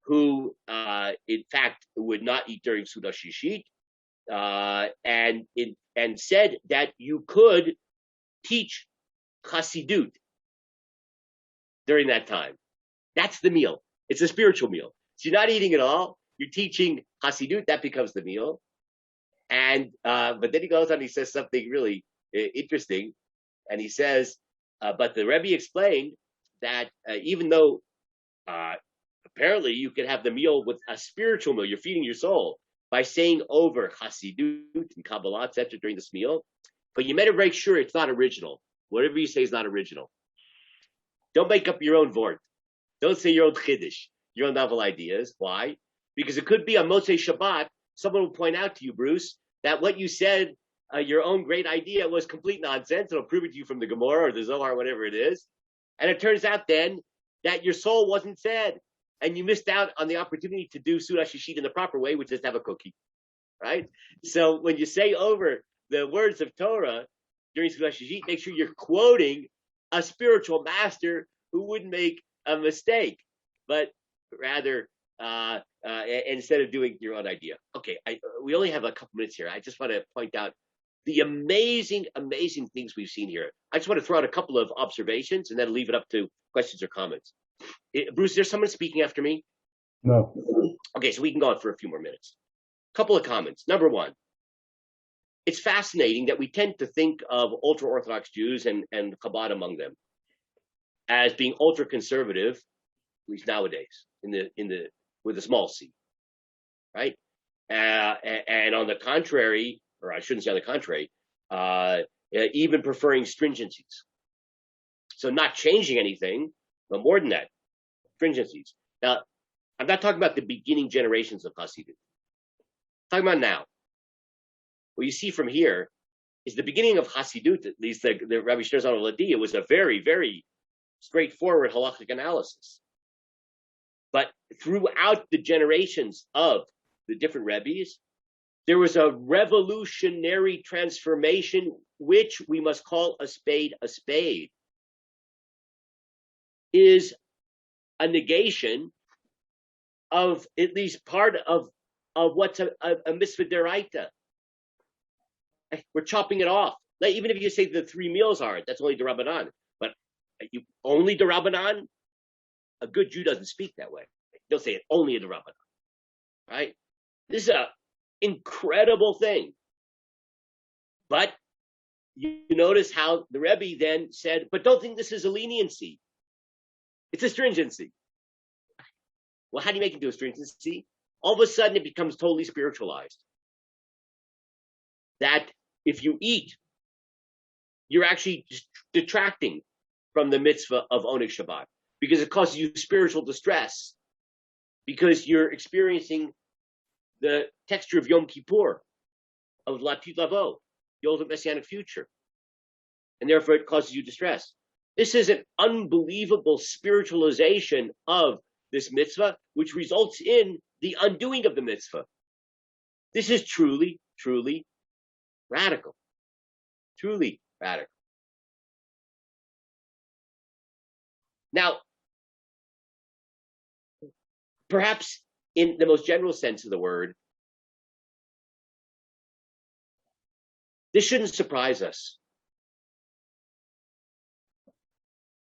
A: who in fact would not eat during Seudah Shlishit, and said that you could teach Chassidut during that time. That's the meal. It's a spiritual meal. So you're not eating at all. You're teaching Chassidut. That becomes the meal. And but then he goes on. And he says something really interesting, and he says, "But the Rebbe explained that even though apparently you can have the meal with a spiritual meal, you're feeding your soul by saying over Chassidut and Kabbalah, etc. during this meal, but you better make sure it's not original. Whatever you say is not original. Don't make up your own vort. Don't say your own chiddush, your own novel ideas. Why? Because it could be on Motzei Shabbat, someone will point out to you, Bruce, that what you said, your own great idea, was complete nonsense. It'll prove it to you from the Gemara or the Zohar, whatever it is. And it turns out then that your soul wasn't fed, and you missed out on the opportunity to do Seudah Shlishit in the proper way, which is to have a cookie, right? So when you say over the words of Torah during Seudah Shlishit, make sure you're quoting a spiritual master who wouldn't make a mistake, but rather instead of doing your own idea. Okay, we only have a couple minutes here. I just want to point out the amazing, amazing things we've seen here. I just want to throw out a couple of observations and then leave it up to questions or comments. Bruce, is there someone speaking after me?
B: No.
A: Okay, so we can go on for a few more minutes. Couple of comments. Number one, it's fascinating that we tend to think of ultra-Orthodox Jews and Chabad among them as being ultra-conservative, at least nowadays, with a small c, right? And on the contrary, or I shouldn't say on the contrary, even preferring stringencies. So not changing anything, but more than that, stringencies. Now, I'm not talking about the beginning generations of Hasidut. I'm talking about now. What you see from here is the beginning of Hasidut, at least the Rabbi Shnerzon Ladia, was a very, very straightforward halachic analysis. But throughout the generations of the different Rebbes, there was a revolutionary transformation, which we must call a spade a spade, is a negation of at least part of what's a mitzvah deraita. We're chopping it off. Like, even if you say the 3 meals aren't, that's only derabanan. But you only derabanan, a good Jew doesn't speak that way. He'll say it only a derabanan, right? This is an incredible thing. But you notice how the Rebbe then said, but don't think this is a leniency. It's a stringency. Well, how do you make it do a stringency? All of a sudden, it becomes totally spiritualized. That if you eat, you're actually detracting from the mitzvah of Oneg Shabbat, because it causes you spiritual distress, because you're experiencing the texture of Yom Kippur, of Latid Lavo, the ultimate messianic future, and therefore it causes you distress. This is an unbelievable spiritualization of this mitzvah, which results in the undoing of the mitzvah. This is truly, truly radical. Truly radical. Now, perhaps in the most general sense of the word, this shouldn't surprise us,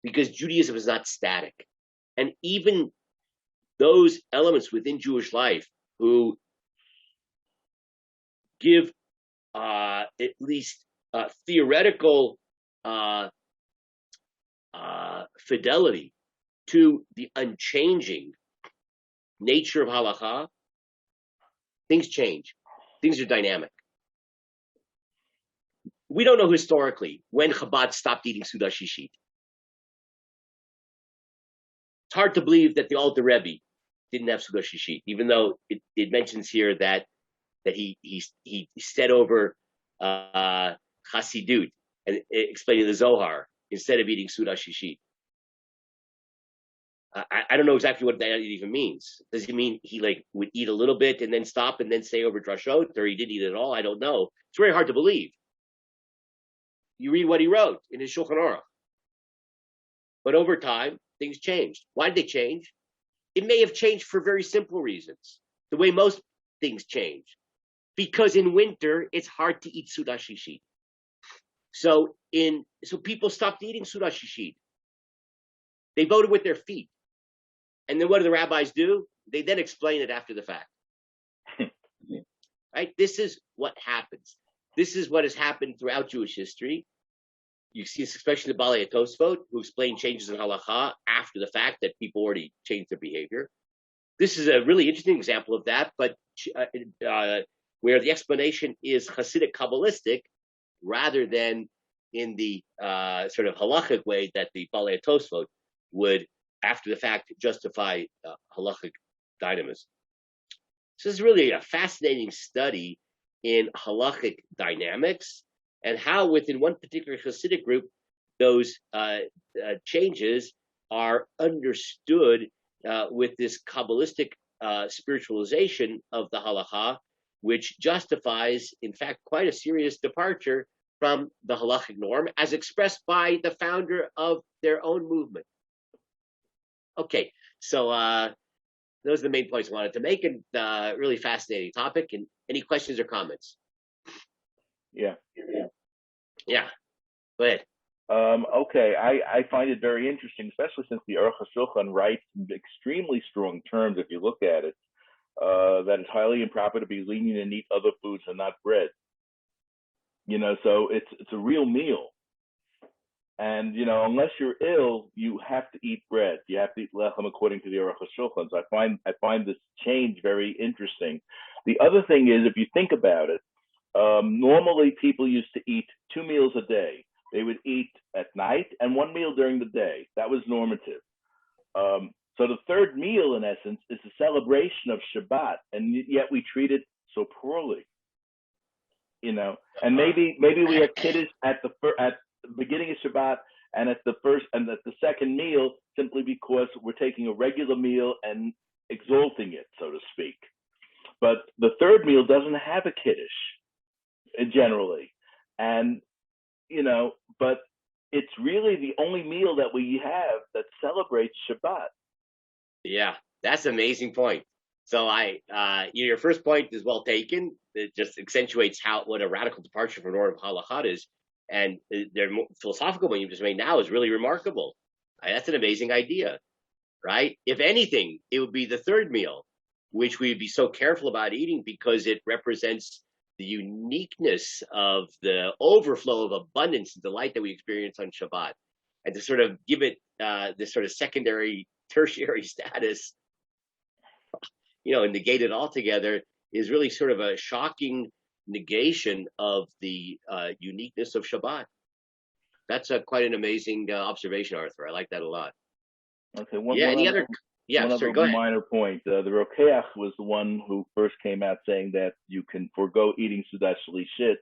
A: because Judaism is not static. And even those elements within Jewish life who give at least theoretical fidelity to the unchanging nature of halakha, things change. Things are dynamic. We don't know historically when Chabad stopped eating Seudah Shlishit. It's hard to believe that the Alter Rebbe didn't have Seudah Shlishit, even though it mentions here that he said over Chassidut and explaining the Zohar instead of eating Seudah Shlishit. I don't know exactly what that even means. Does it mean he would eat a little bit and then stop and then stay over drashot, or he didn't eat at all? I don't know. It's very hard to believe. You read what he wrote in his Shulchan Aruch. But over time, things changed. Why did they change? It may have changed for very simple reasons, the way most things change. Because in winter, it's hard to eat Seudah Shlishit. So people stopped eating Seudah Shlishit. They voted with their feet. And then what do the rabbis do? They then explain it after the fact. Right? This is what happens. This is what has happened throughout Jewish history. You see this especially the Balei Tosfot, who explain changes in halakha after the fact that people already changed their behavior. This is a really interesting example of that, but where the explanation is Hasidic Kabbalistic rather than in the sort of halachic way that the Balei Tosfot would, after the fact, justify halachic dynamism. So this is really a fascinating study in halachic dynamics and how within one particular Hasidic group, those changes are understood with this Kabbalistic spiritualization of the halacha, which justifies, in fact, quite a serious departure from the halachic norm as expressed by the founder of their own movement. Okay, so those are the main points I wanted to make, and really fascinating topic. And any questions or comments?
C: Yeah.
A: Go ahead.
C: Okay, I find it very interesting, especially since the Aruch HaShulchan writes in extremely strong terms, if you look at it, that it's highly improper to be lenient and eat other foods and not bread. So it's a real meal. And, unless you're ill, you have to eat bread. You have to eat lechem according to the Aruch HaShulchan. So I find this change very interesting. The other thing is, if you think about it, normally people used to eat 2 meals a day. They would eat at night and 1 meal during the day. That was normative. So the third meal, in essence, is a celebration of Shabbat, and yet we treat it so poorly. And maybe we have kiddush at the beginning of Shabbat and at the second meal, simply because we're taking a regular meal and exalting it, so to speak. But the third meal doesn't have a kiddush generally, and but it's really the only meal that we have that celebrates Shabbat.
A: Yeah, that's an amazing point. So your first point is well taken. It just accentuates what a radical departure from norm of halakha is. And their philosophical one you just made now is really remarkable. That's an amazing idea, right? If anything, it would be the third meal, which we'd be so careful about eating because it represents the uniqueness of the overflow of abundance and delight that we experience on Shabbat. And to sort of give it this sort of secondary, tertiary status, and negate it altogether is really sort of a shocking negation of the uniqueness of Shabbat. That's quite an amazing observation, Arthur. I like that a lot.
C: Okay.
A: One other
C: minor point. The Rokeach was the one who first came out saying that you can forego eating Seudah Shlishit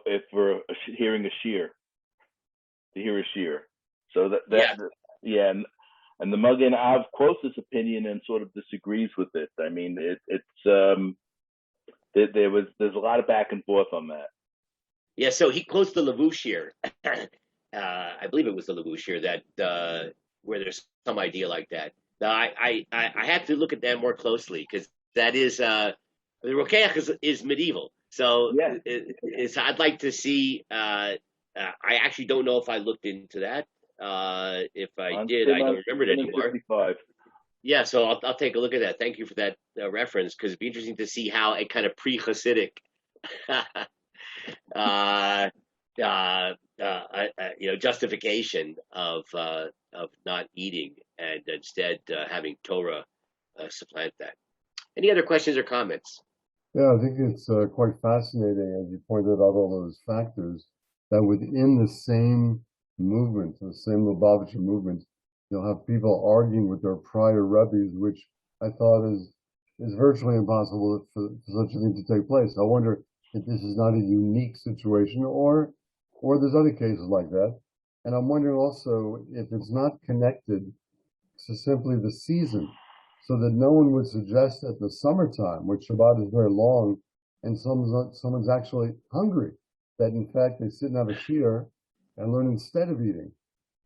C: if we're hearing a shir. to hear a shear. So
A: Yeah.
C: yeah, and the Magen Av quotes this opinion and sort of disagrees with it. I mean, there's a lot of back and forth on that.
A: Yeah, so he quotes the Lavushir. I believe it was the Lavushir that where there's some idea like that. Now, I have to look at that more closely because that is the Rokeach is medieval. So
C: Yeah,
A: I'd like to see. I actually don't know if I looked into that. If I
C: on
A: did,
C: Stim
A: I
C: on
A: don't remember it anymore.
C: 55.
A: Yeah, so I'll take a look at that. Thank you for that reference because it'd be interesting to see how a kind of pre-Hasidic uh, justification of not eating and instead having Torah supplant that. Any other questions or comments?
B: Yeah, I think it's quite fascinating, as you pointed out all those factors, that within the same movement, the same Lubavitcher movement, you'll have people arguing with their prior rabbis, which I thought is virtually impossible for such a thing to take place. I wonder if this is not a unique situation, or there's other cases like that. And I'm wondering also if it's not connected to simply the season, so that no one would suggest that the summertime, which Shabbat is very long, and someone's actually hungry, that in fact they sit and have a shiur and learn instead of eating.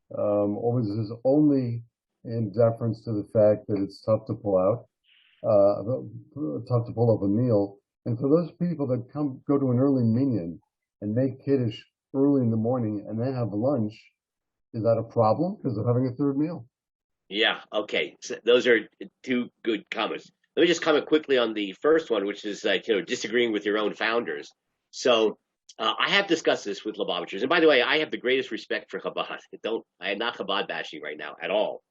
B: Or this is only in deference to the fact that it's tough to pull out, tough to pull up a meal. And for those people that go to an early minyan and make kiddush early in the morning and then have lunch, is that a problem? Because they're having a third meal.
A: Yeah, okay. So those are two good comments. Let me just comment quickly on the first one, which is like disagreeing with your own founders. So I have discussed this with Lubavitchers, and by the way, I have the greatest respect for Chabad. I am not Chabad bashing right now at all.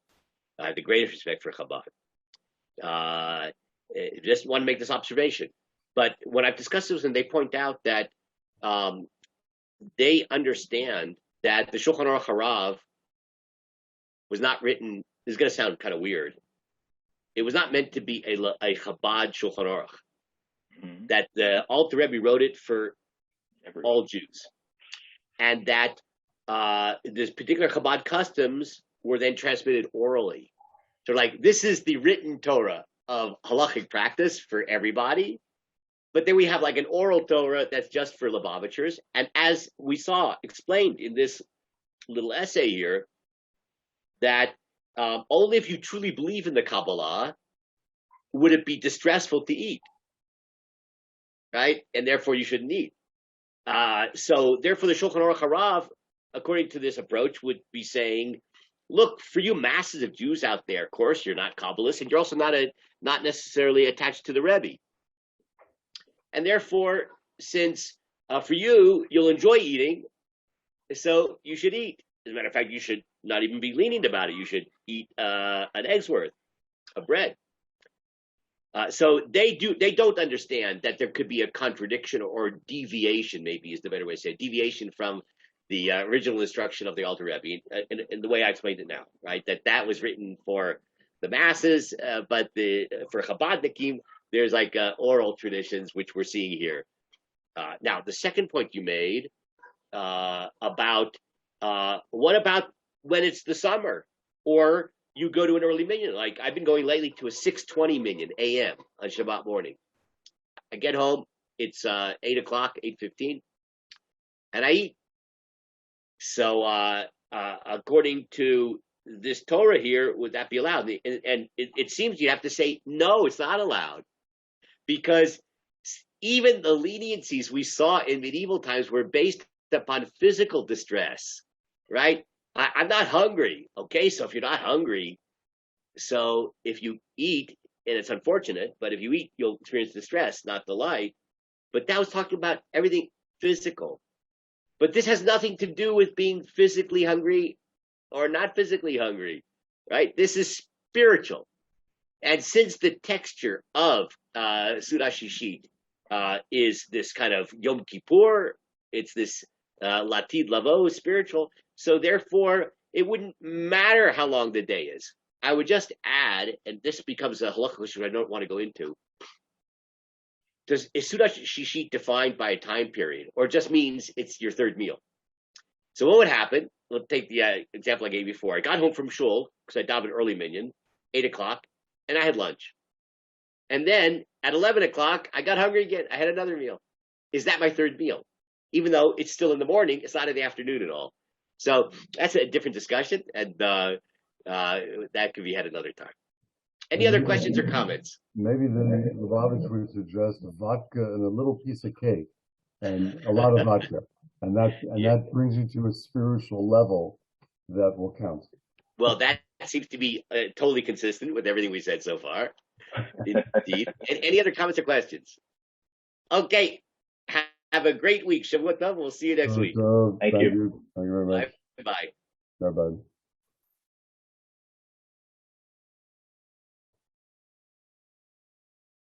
A: I have the greatest respect for Chabad. Just want to make this observation. But when I've discussed this, and they point out that they understand that the Shulchan Aruch Harav was not written. This is going to sound kind of weird. It was not meant to be a Chabad Shulchan Aruch.
C: Mm-hmm.
A: That the Alter Rebbe wrote it for all Jews, and that this particular Chabad customs were then transmitted orally. So, like, this is the written Torah of halachic practice for everybody, but then we have like an oral Torah that's just for Lubavitchers. And as we saw explained in this little essay here, that only if you truly believe in the Kabbalah would it be distressful to eat, right? And therefore you shouldn't eat. So therefore the Shulchan Aruch Harav, according to this approach, would be saying, look, for you masses of Jews out there, of course, you're not Kabbalists, and you're also not necessarily attached to the Rebbe. And therefore, since for you, you'll enjoy eating, so you should eat. As a matter of fact, you should not even be lenient about it. You should eat an egg's worth of bread. So they don't understand that there could be a contradiction or deviation, maybe is the better way to say it, deviation from the original instruction of the Alter Rebbe, in the way I explained it now, right? That was written for the masses, but for Chabadnikim, there's like oral traditions, which we're seeing here. Now, the second point you made about what about when it's the summer, or you go to an early minyan? Like I've been going lately to a 6:20 minyan a.m. on Shabbat morning. I get home, it's 8 o'clock, 8:15, and I eat. So according to this Torah here, would that be allowed? And it seems you have to say, no, it's not allowed. Because even the leniencies we saw in medieval times were based upon physical distress, right? I'm not hungry, okay? So if you're not hungry, so if you eat, and it's unfortunate, but if you eat, you'll experience distress, not delight. But that was talking about everything physical. But this has nothing to do with being physically hungry or not physically hungry, right? This is spiritual. And since the texture of Seudah Shlishit is this kind of Yom Kippur, it's this Latid Lavo, spiritual, so therefore it wouldn't matter how long the day is. I would just add, and this becomes a halakha issue I don't want to go into, is Seudah Shlishit defined by a time period, or just means it's your third meal? So what would happen? Let's take the example I gave before. I got home from shul because I davened early minyan, 8 o'clock, and I had lunch. And then at 11 o'clock, I got hungry again. I had another meal. Is that my third meal? Even though it's still in the morning, it's not in the afternoon at all. So that's a different discussion, and that could be had another time. Any other questions or comments?
B: Maybe the Lubavitch would suggest vodka and a little piece of cake and a lot of vodka. And that brings you to a spiritual level that will count.
A: Well, that seems to be totally consistent with everything we said so far. Indeed. And any other comments or questions? Okay. Have a great week. Shavua Tov. We'll see you next week.
B: Thank you. Thank you very much.
A: Bye.
B: Bye-bye.